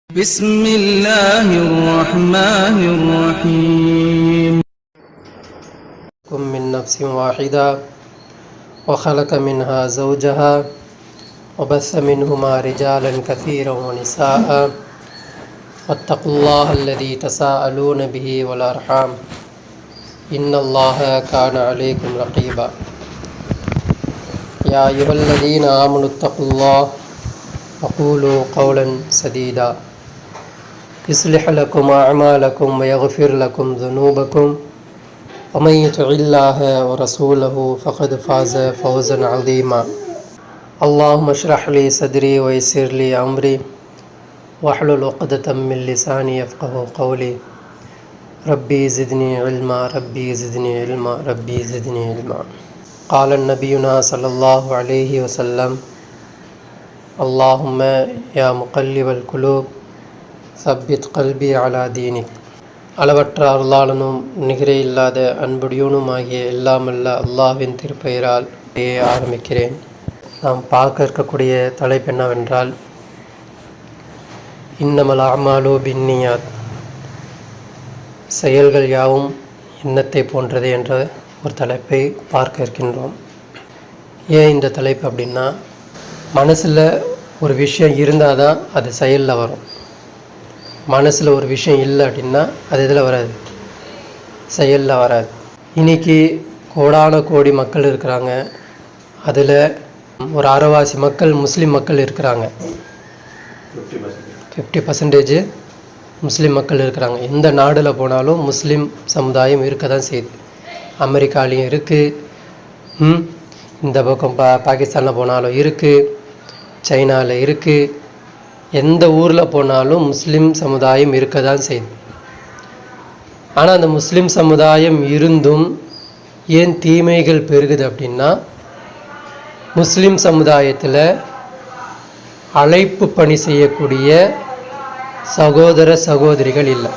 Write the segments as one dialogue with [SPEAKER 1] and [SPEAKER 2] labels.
[SPEAKER 1] بسم الله الرحمن الرحيم
[SPEAKER 2] من نفس واحدة وخلق منها زوجها وبث منهما رجالا كثيرا ونساء واتقوا الله الذي تساءلون به والأرحام إن الله كان عليكم رقيبا يا أيها الذين آمنوا اتقوا الله وقولوا قولا سديدا يصلح لكم أعمالكم ويغفر لكم ذنوبكم ومن يطع الله ورسوله فقد فاز فوزا عظيما اللهم اشرح لي صدري ويسر لي أمري واحلل عقدة من لساني يفقهوا قولي ربي زدني علما ربي زدني علما ربي زدني علما قال النبينا صلى الله عليه وسلم اللهم يا مقلب القلوب ثبت قلبي على دينك. அளவற்ற அருளாளனும் நிகரே இல்லாத அன்புடையவனுமாகிய எல்லாமல்ல அல்லாஹ்வின் திருப்பெயரால் ஆரம்பிக்கிறேன். நாம் பார்க்க இருக்கக்கூடிய தலைப்பு என்னவென்றால் இன்னமல் அஅமாலு பின்னியாத், செயல்கள் யாவும் எண்ணத்தை போன்றது என்ற ஒரு தலைப்பை பார்க்க இருக்கின்றோம். ஏன் இந்த தலைப்பு அப்படின்னா, மனசில் ஒரு விஷயம் இருந்தால் தான் அது செயலில் வரும். மனசில் ஒரு விஷயம் இல்லை அப்படின்னா அது இதில் வராது, செயலில் வராது. இன்றைக்கி கோடான கோடி மக்கள் இருக்கிறாங்க. அதில் ஒரு அரைவாசி மக்கள் முஸ்லீம் மக்கள் இருக்கிறாங்க. 50% முஸ்லீம் மக்கள் இருக்கிறாங்க. எந்த நாடில் போனாலும் முஸ்லீம் சமுதாயம் இருக்க தான் செய்யுது. அமெரிக்காலேயும் இருக்குது, இந்த பக்கம் பாகிஸ்தானில் போனாலும் இருக்குது, சைனாவில் இருக்குது. எந்த ஊரில் போனாலும் முஸ்லீம் சமுதாயம் இருக்க தான் செய்யுது. ஆனால் அந்த முஸ்லீம் சமுதாயம் இருந்தும் ஏன் தீமைகள் பெருகுது அப்படின்னா, முஸ்லீம் சமுதாயத்தில் அழைப்பு பணி செய்யக்கூடிய சகோதர சகோதரிகள் இல்லை.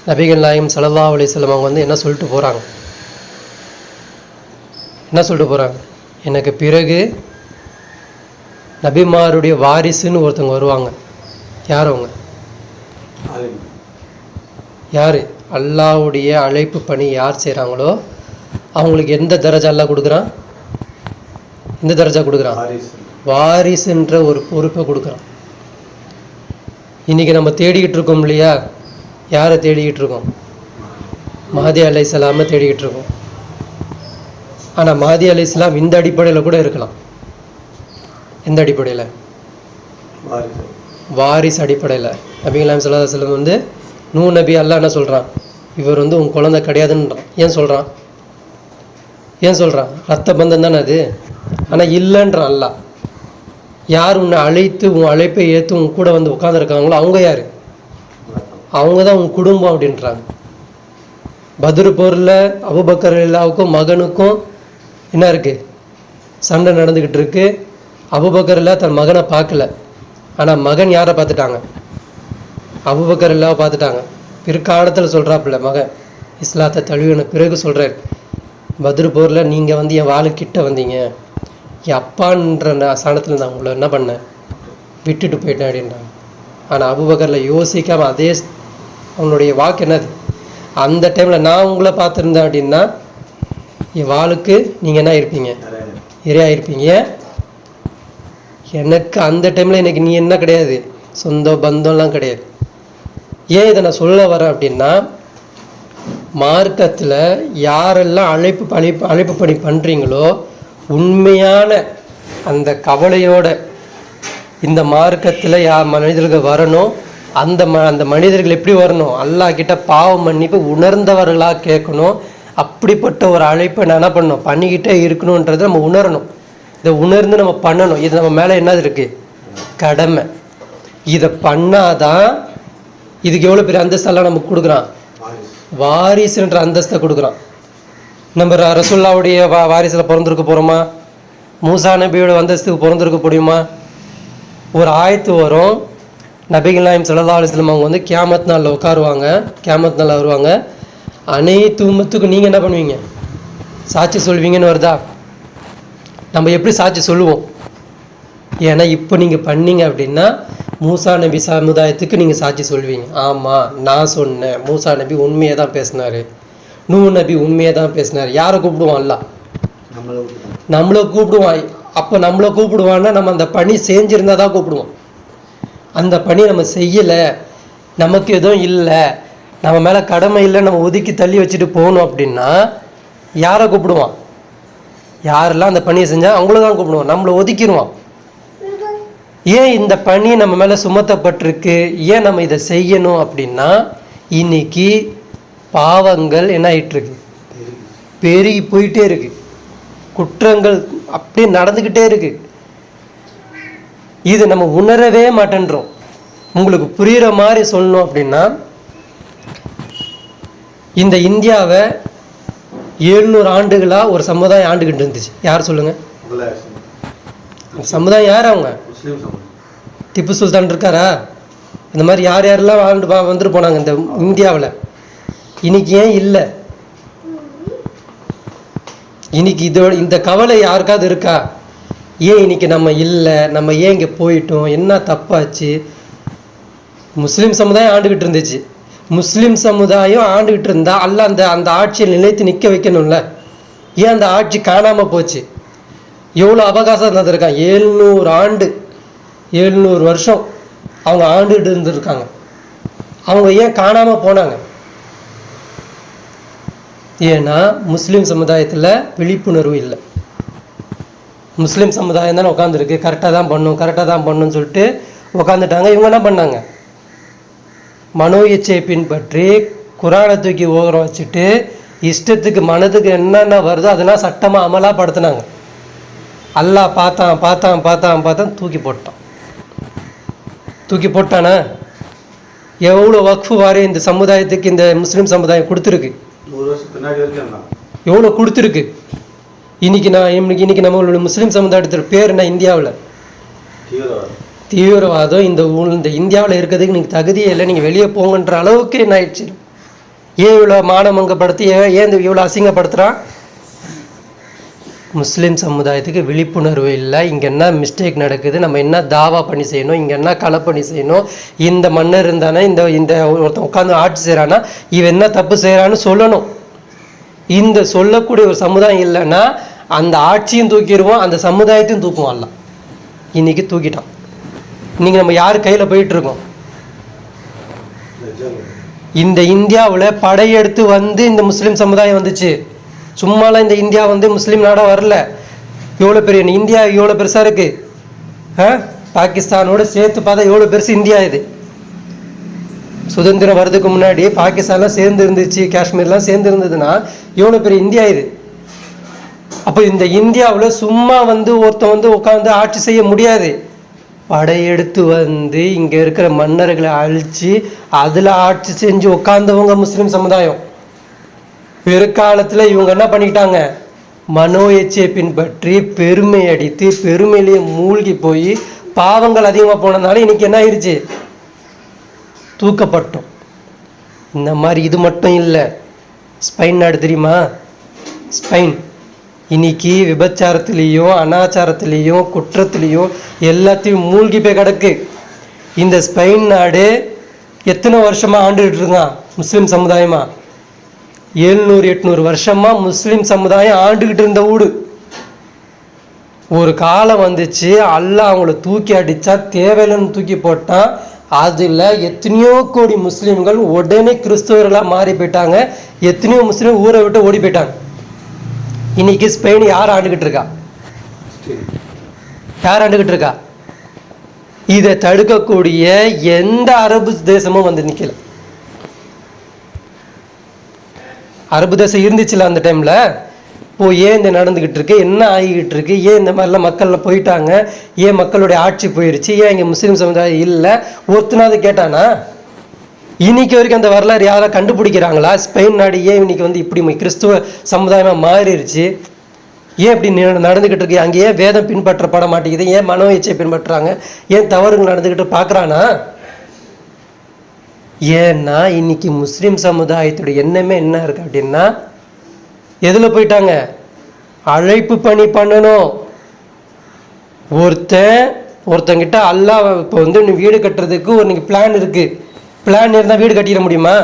[SPEAKER 2] நபிகள் நாயகம் ஸல்லல்லாஹு அலைஹி வஸல்லம் அவங்க என்ன சொல்லிட்டு போகிறாங்க, எனக்கு பிறகு நபிமாருடைய வாரிசுன்னு ஒருத்தவங்க வருவாங்க. யார் அவங்க? யார்? அல்லாஹ்வுடைய அழைப்பு பணி யார் செய்கிறாங்களோ அவங்களுக்கு எந்த தரஜா அல்லாஹ் கொடுக்குறான்? எந்த தரஜா கொடுக்குறான்? வாரிசுன்ற ஒரு பொறுப்பை கொடுக்குறான். இன்றைக்கி நம்ம தேடிக்கிட்டு இருக்கோம் இல்லையா? யாரை தேடிக்கிட்டு இருக்கோம்? மஹதி அலைஹிஸ்ஸலாமை தேடிக்கிட்டு இருக்கோம். ஆனால் மஹதி அலைஹிஸ்ஸலாம் இந்த அடிப்படையில் கூட இருக்கலாம். எந்த அடிப்படையில்? வாரிசு அடிப்படையில். நபிகள் நாயகம் ஸல்லல்லாஹு அலைஹி வஸல்லம் நூ நபி அல்லாஹ் என்ன சொல்கிறான்? இவர் உன் குழந்தை கிடையாதுன்றான். ஏன் சொல்கிறான்? ரத்த பந்தம் தானே அது. ஆனால் இல்லைன்றான் அல்லாஹ். யார் உன்னை அழைத்து உன் அழைப்பை ஏற்று உன் கூட உட்காந்துருக்காங்களோ அவங்க யார்? அவங்க தான் உன் குடும்பம் அப்படின்றாங்க. பத்ர் போரில் அபூபக்கர் ரலியல்லாஹுக்கும் மகனுக்கும் என்ன இருக்குது? சண்டை நடந்துக்கிட்டு இருக்கு. அபூபக்கர் ரலியல்லாஹு தன் மகனை பார்க்கல, ஆனால் மகன் யாரை பார்த்துட்டாங்க? அபூபக்கர் ரலியல்லாஹு பார்த்துட்டாங்க. பிற்காலத்தில் சொல்கிறாப்புல, மகன் இஸ்லாத்தை தழுவின பிறகு சொல்கிறார், பத்ர் போரில் நீங்கள் என் வாளுக்கிட்ட வந்தீங்க, என் அப்பான்ற ஸ்தானத்தில் நான் உங்களை என்ன பண்ணேன், விட்டுட்டு போயிட்டேன் அப்படின்றாங்க. ஆனால் அபூபக்கரில் யோசிக்காமல் அதே அவனுடைய வாக்கு என்னது, அந்த டைமில் நான் உங்களை பார்த்துருந்தேன் அப்படின்னா என் வாளுக்கு நீங்கள் என்ன இருப்பீங்க? இரையாக இருப்பீங்க. எனக்கு அந்த டைமில் எனக்கு நீ என்ன கிடையாது, சொந்த பந்தம்லாம் கிடையாது. ஏன் இதை நான் சொல்ல வரேன் அப்படின்னா, மார்க்கத்தில் யாரெல்லாம் அழைப்பு பணி பண்ணுறீங்களோ உண்மையான அந்த கவலையோட இந்த மார்க்கத்தில் யார் மனிதர்கள் வரணும், அந்த மனிதர்கள் எப்படி வரணும்? அல்லாஹ் கிட்ட பாவ மன்னிப்பு உணர்ந்தவர்களாக கேட்கணும். அப்படிப்பட்ட ஒரு அழைப்பை நான் என்ன பண்ணணும், பண்ணிக்கிட்டே இருக்கணுன்றதை நம்ம உணரணும். இதை உணர்ந்து நம்ம பண்ணணும். இது நம்ம மேலே என்னது இருக்குது? கடமை. இதை பண்ணாதான் இதுக்கு எவ்வளோ பெரிய அந்தஸ்தெல்லாம் நமக்கு கொடுக்குறான்? வாரிசுன்ற அந்தஸ்தை கொடுக்குறான். நம்ம ரசூலுல்லாஹ்வுடைய வாரிசில் பிறந்திருக்க போகிறோமா? மூசா நபியோட அந்தஸ்துக்கு பிறந்திருக்க முடியுமா? ஒரு ஆயத்து வரும், நபிகள் நாயகம் ஸல்லல்லாஹு அலைஹி வஸல்லம் அவங்க கியாமத் நாளில் உட்காருவாங்க. கியாமத் நாளில் வருவாங்க. அனைத்து உம்மத்துக்கும் நீங்கள் என்ன பண்ணுவீங்க? சாட்சி சொல்வீங்கன்னு வருதா? நம்ம எப்படி சாட்சி சொல்லுவோம்? ஏன்னா இப்போ நீங்கள் பண்ணீங்க அப்படின்னா மூசா நபி சமுதாயத்துக்கு நீங்கள் சாட்சி சொல்வீங்க. ஆமாம், நான் சொன்னேன், மூசா நபி உண்மையை தான் பேசினார், நூ நபி உண்மையை தான் பேசினார். யாரை கூப்பிடுவான்? அல்ல நம்மளை கூப்பிடுவான். அப்போ நம்மளை கூப்பிடுவான்னா நம்ம அந்த பணி செஞ்சிருந்தா தான் கூப்பிடுவோம். அந்த பணி நம்ம செய்யலை, நமக்கு எதுவும் இல்லை, நம்ம மேலே கடமை இல்லை, நம்ம ஒதுக்கி தள்ளி வச்சுட்டு போகணும் அப்படின்னா யாரை கூப்பிடுவான்? யாரெல்லாம் அந்த பணியை செஞ்சால் அவங்கள தான் கூப்பிடுவான். நம்மளை ஒதுக்கிடுவான். ஏன் இந்த பணி நம்ம மேலே சுமத்தப்பட்டிருக்கு, ஏன் நம்ம இதை செய்யணும் அப்படின்னா இன்னைக்கு பாவங்கள் என்ன ஆயிட்டுருக்கு, பெருகி போயிட்டே இருக்கு, குற்றங்கள் அப்படியே நடந்துக்கிட்டே இருக்கு. இது நம்ம உணரவே மாட்டேன்றோம். உங்களுக்கு புரிகிற மாதிரி சொல்லணும் அப்படின்னா இந்த இந்தியாவை 700 ஆண்டுகளாக ஒரு சமுதாயம் ஆண்டுகிட்டு இருந்துச்சு. யார் சொல்லுங்க? சமுதாயம் யார்? அவங்க திப்பு சுல்தான் இருக்காரா? இந்த மாதிரி யார் யாரெல்லாம் வந்துட்டு போனாங்க இந்த இந்தியாவில். இன்னைக்கு ஏன் இல்லை? இன்னைக்கு இதோட இந்த கவலை யாருக்காவது இருக்கா? ஏன் இன்னைக்கு நம்ம இல்லை, நம்ம ஏன் இங்கே போயிட்டோம், என்ன தப்பாச்சு? முஸ்லீம் சமுதாயம் ஆண்டுகிட்டு இருந்துச்சு. முஸ்லீம் சமுதாயம் ஆண்டுகிட்டு இருந்தா அல்ல அந்த அந்த ஆட்சியை நிலைத்து நிற்க வைக்கணும்ல. ஏன் அந்த ஆட்சி காணாமல் போச்சு? எவ்வளோ அவகாசம் தந்திருக்காங்க? 700 ஆண்டு, 700 வருஷம் அவங்க ஆண்டுகிட்டு இருந்திருக்காங்க. அவங்க ஏன் காணாமல் போனாங்க? ஏன்னா முஸ்லீம் சமுதாயத்தில் விழிப்புணர்வு இல்லை. முஸ்லீம் சமுதாயம் தானே உட்காந்துருக்கு, கரெக்டாக தான் பண்ணுன்னு சொல்லிட்டு உட்காந்துட்டாங்க. இவங்க என்ன பண்ணாங்க? மனோ இச்சையை பின்பற்றி குரானை தூக்கி ஓரம் வச்சுட்டு இஷ்டத்துக்கு மனதுக்கு என்னென்ன வருதோ அதெல்லாம் சட்டமாக அமலாப்படுத்தினாங்க. அல்லாஹ் பார்த்தான் தூக்கி போட்டானா? எவ்வளோ வக்ஃபு வாரி இந்த சமுதாயத்துக்கு இந்த முஸ்லீம் சமுதாயம் கொடுத்துருக்கு, எவ்வளோ கொடுத்துருக்கு. இன்னைக்கு நம்மளோட முஸ்லீம் சமுதாயத்தோட பேர் என்ன? இந்தியாவில் தீவிரவாதம். இந்த இந்தியாவில் இருக்கிறதுக்கு நீங்கள் தகுதியே இல்லை, நீங்கள் வெளியே போங்கன்ற அளவுக்கு என்ன ஆயிடுச்சு? ஏன் இவ்வளோ மானமங்கப்படுத்தி ஏன் இவ்வளோ அசிங்கப்படுத்துகிறான்? முஸ்லீம் சமுதாயத்துக்கு விழிப்புணர்வு இல்லை. இங்கே என்ன மிஸ்டேக் நடக்குது, நம்ம என்ன தாவா பண்ணி செய்யணும், இங்கே என்ன களை பண்ணி செய்யணும், இந்த மன்னர் இருந்தானே, இந்த ஒருத்தன் உட்காந்து ஆட்சி செய்கிறான்னா இவன் என்ன தப்பு செய்கிறான்னு சொல்லணும். இந்த சொல்லக்கூடிய ஒரு சமுதாயம் இல்லைன்னா அந்த ஆட்சியும் தூக்கிடுவோம், அந்த சமுதாயத்தையும் தூக்குவோம். அல்ல இன்னைக்கு தூக்கிட்டான். இன்னைக்கு நம்ம யார் கையில் போயிட்டுருக்கோம்? இந்த இந்தியாவில் படையெடுத்து வந்து இந்த முஸ்லீம் சமுதாயம் வந்துச்சு. சும்மாலாம் இந்த இந்தியா முஸ்லீம் நாடாக வரல. எவ்வளோ பெரிய இந்தியா, எவ்வளோ பெருசாக இருக்குது. பாகிஸ்தானோட சேர்த்து பார்த்தா எவ்வளோ பெருசு இந்தியா இது. சுதந்திரம் வர்றதுக்கு முன்னாடி பாகிஸ்தான்லாம் சேர்ந்து இருந்துச்சு, காஷ்மீர்லாம் சேர்ந்து இருந்ததுன்னா எவ்வளோ பெரிய இந்தியா இது. அப்போ இந்த இந்தியாவில் சும்மா ஒருத்தன் உட்காந்து ஆட்சி செய்ய முடியாது. படையெடுத்து இங்கே இருக்கிற மன்னர்களை அழித்து அதில் ஆட்சி செஞ்சு உட்கார்ந்தவங்க முஸ்லீம் சமுதாயம். பிற்காலத்தில் இவங்க என்ன பண்ணிக்கிட்டாங்க? மனோ எச்சையை பின்பற்றி பெருமை அடித்து பெருமையிலேயே மூழ்கி போய் பாவங்கள் அதிகமாக போனதுனால இன்னைக்கு என்ன ஆயிடுச்சு? தூக்கப்பட்டோம். இந்த மாதிரி இது மட்டும் இல்லை. ஸ்பெயின் நாடு தெரியுமா? ஸ்பெயின் இன்னைக்கு விபச்சாரத்துலேயும் அனாச்சாரத்துலேயும் குற்றத்துலேயும் எல்லாத்தையும் மூழ்கி போய் கிடக்கு. இந்த ஸ்பெயின் நாடு எத்தனை வருஷமாக ஆண்டுகிட்டு இருக்கான் முஸ்லீம் சமுதாயமா? 700-800 வருஷமாக முஸ்லீம் சமுதாயம் ஆண்டுகிட்டு இருந்த ஊடு. ஒரு காலம் வந்துச்சு, அல்லாஹ் அவங்கள தூக்கி அடித்தா, தேவையில்லைன்னு தூக்கி போட்டான். அதில் எத்தனையோ கோடி முஸ்லீம்கள் உடனே கிறிஸ்தவர்களாக மாறி போயிட்டாங்க. எத்தனையோ முஸ்லீம் ஊரை விட்டு ஓடி போயிட்டாங்க. இன்னைக்கு ஸ்பெயின் யார் ஆண்டுகிட்டு இருக்கா? யார் ஆண்டுகிட்டு இருக்கா? இதை தடுக்கக்கூடிய எந்த அரபு தேசமும் நிற்கல. அரபு தேசம் இருந்துச்சுல அந்த டைமில். ஏன் இந்த நடந்துக்கிட்டு இருக்கு, என்ன ஆகிக்கிட்டு இருக்கு, ஏன் இந்த மாதிரிலாம் மக்கள்லாம் போயிட்டாங்க, ஏன் மக்களுடைய ஆட்சி போயிடுச்சு, ஏன் இங்கே முஸ்லீம் சமுதாயம் இல்லை, ஒருத்தனாவது கேட்டானா? இன்னைக்கு வரைக்கும் அந்த வரலாறு யாராவது கண்டுபிடிக்கிறாங்களா? ஸ்பெயின் நாடு ஏன் இன்னைக்கு இப்படி கிறிஸ்துவ சமுதாயமாக மாறிடுச்சு, ஏன் இப்படி நடந்துக்கிட்டு இருக்கு, அங்கே ஏன் வேதம் பின்பற்றப்பட மாட்டேங்குது, ஏன் மனோ இச்சை பின்பற்றுறாங்க, ஏன் தவறுகள் நடந்துக்கிட்டு பார்க்குறானா? ஏன்னா இன்னைக்கு முஸ்லீம் சமுதாயத்துடைய எண்ணமே என்ன இருக்கு அப்படின்னா, எதில் போயிட்டாங்க? அழைப்பு பணி பண்ணணும். ஒருத்தன் ஒருத்தங்கிட்ட அல்லாஹ் இப்போ வந்து நீ வீடு கட்டுறதுக்கு ஒரு நீங்கள் பிளான் இருக்குது, பிளான் இருந்தால் வீடு கட்டிட முடியுமா?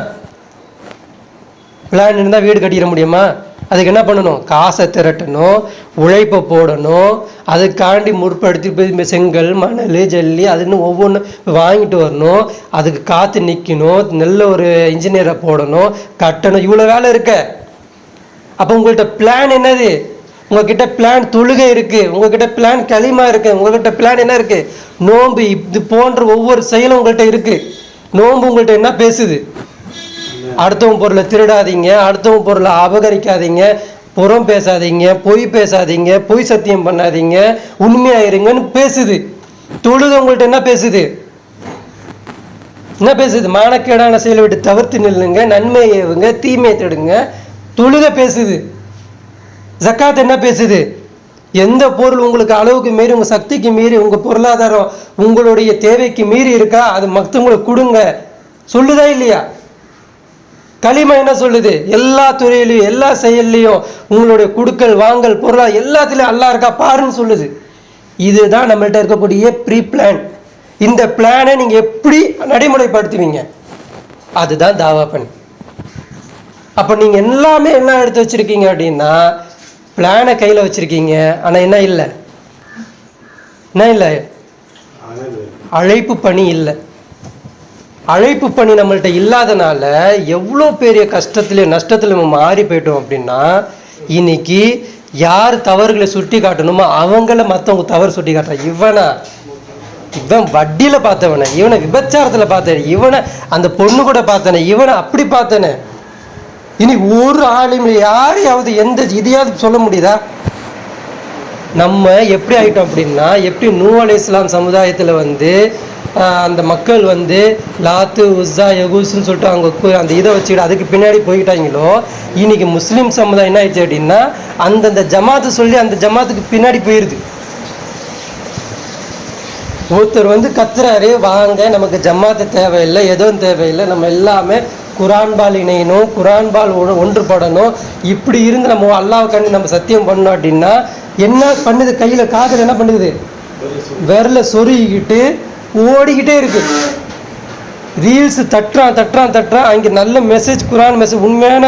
[SPEAKER 2] பிளான் இருந்தால் வீடு கட்டிட முடியுமா? அதுக்கு என்ன பண்ணணும்? காசை திரட்டணும், உழைப்பை போடணும், அதுக்காண்டி முற்படுத்தி போய் செங்கல் மணல் ஜல்லி அதுன்னு ஒவ்வொன்று வாங்கிட்டு வரணும், அதுக்கு காற்று நிற்கணும், நல்ல ஒரு இன்ஜினியரை போடணும், கட்டணும், இவ்வளோ வேலை இருக்க. அப்போ உங்கள்கிட்ட பிளான் என்னது? உங்ககிட்ட பிளான் தொழுகை இருக்குது, உங்ககிட்ட பிளான் களிமா இருக்குது, உங்ககிட்ட பிளான் என்ன இருக்குது? நோன்பு. இது போன்ற ஒவ்வொரு செயலும் உங்கள்கிட்ட இருக்குது. நோன்பு உங்கள்கிட்ட என்ன பேசுது? அடுத்தவங்க பொருளை திருடாதீங்க, அடுத்தவங்க பொருளை அபகரிக்காதீங்க, புறம் பேசாதீங்க, பொய் பேசாதீங்க, பொய் சத்தியம் பண்ணாதீங்க, உண்மையாயிருங்கன்னு பேசுது. தொழுகை உங்கள்கிட்ட என்ன பேசுது? என்ன பேசுது? மானக்கேடான செயலை விட்டு தவிர்த்து நில்லுங்க, நன்மையை ஏவுங்க, தீமையை தேடுங்க. தொழுகை பேசுது. ஜக்காத் என்ன பேசுது? எந்த பொருள் உங்களுக்கு அளவுக்கு மீறி, உங்கள் சக்திக்கு மீறி, உங்கள் பொருளாதாரம் உங்களுடைய தேவைக்கு மீறி இருக்கா அது மற்றவங்களுக்கு கொடுங்க சொல்லுதா இல்லையா? களிமா என்ன சொல்லுது? எல்லா துறையிலையும் எல்லா செயல்லையும் உங்களுடைய குடுக்கல் வாங்கல் பொருளா எல்லாத்துலேயும் அல்லாஹ் இருக்கா பாருன்னு சொல்லுது. இதுதான் நம்மள்கிட்ட இருக்கக்கூடிய ப்ரீ பிளான். இந்த பிளானை நீங்கள் எப்படி நடைமுறைப்படுத்துவீங்க? அதுதான் தாவா பணி. அப்போ நீங்கள் எல்லாமே என்ன எடுத்து வச்சுருக்கீங்க அப்படின்னா, பிளானை கையில் வச்சுருக்கீங்க, ஆனால் என்ன இல்லை? என்ன இல்லை? அழைப்பு பணி இல்லை. அழைப்பு பணி நம்மள்கிட்ட இல்லாதனால எவ்வளோ பெரிய கஷ்டத்துலையும் நஷ்டத்தில் நம்ம மாறி போயிட்டோம் அப்படின்னா, இன்னைக்கு யார் தவறுகளை சுட்டி காட்டணுமோ அவங்கள மற்றவங்க தவறு சுட்டி காட்டுறான். இவன் வட்டியில் பார்த்தவனே, இவனை விபச்சாரத்தில் பார்த்தேன், இவனை அந்த பொண்ணு கூட பார்த்தனே, இவனை அப்படி பார்த்தனே. இனி ஒரு ஆளுமே யாரையாவது எந்த இதையாவது சொல்ல முடியுதா? நம்ம எப்படி ஆகிட்டோம் அப்படின்னா, எப்படி நூஹ் அலைஹிஸ்ஸலாம் சமுதாயத்தில் வந்து அந்த மக்கள் வந்து லாத்து உஸ்ஸா யகூஸ்ன்னு சொல்லிட்டு அவங்க அந்த இதை வச்சுக்கிட்டு அதுக்கு பின்னாடி போய்கிட்டாங்களோ, இன்னைக்கு முஸ்லீம் சமுதாயம் என்ன ஆயிடுச்சு அப்படின்னா, அந்தந்த ஜமாத்து சொல்லி அந்த ஜமாத்துக்கு பின்னாடி போயிடுது. ஒருத்தர் வந்து கத்துறாரு, வாங்க நமக்கு ஜமாத்து தேவையில்லை, எதுவும் தேவையில்லை, நம்ம எல்லாமே குரான்பால் இணையணும், குரான்பால் ஒன்றுபடணும், இப்படி இருந்து நம்ம அல்லாஹ் கண்டு நம்ம சத்தியம் பண்ணோம் அப்படின்னா என்ன பண்ணுது? கையில் காதில் என்ன பண்ணுது? விரல சொருகிக்கிட்டு ஓடிக்கிட்டே இருக்கு. ரீல்ஸ் தட்டுறான். அங்கே நல்ல மெசேஜ், குரான் மெசேஜ், உண்மையான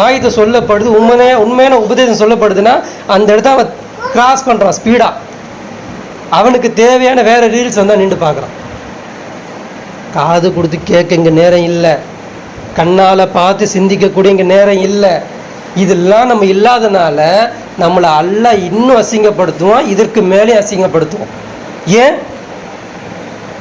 [SPEAKER 2] ஆயுதம் சொல்லப்படுது, உண்மையான உபதேசம் சொல்லப்படுதுன்னா அந்த இடத்த அவன் கிராஸ் பண்ணுறான் ஸ்பீடாக. அவனுக்கு தேவையான வேற ரீல்ஸ் வந்தால் நின்று பார்க்குறான். காது கொடுத்து கேட்க இங்கே நேரம் இல்லை, கண்ணால் பார்த்து சிந்திக்கக்கூடிய இங்கே நேரம் இல்லை. இதெல்லாம் நம்ம இல்லாதனால நம்மளை அல்லாஹ் இன்னும் அசிங்கப்படுத்துவோம், இதற்கு மேலே அசிங்கப்படுத்துவோம். ஏன்?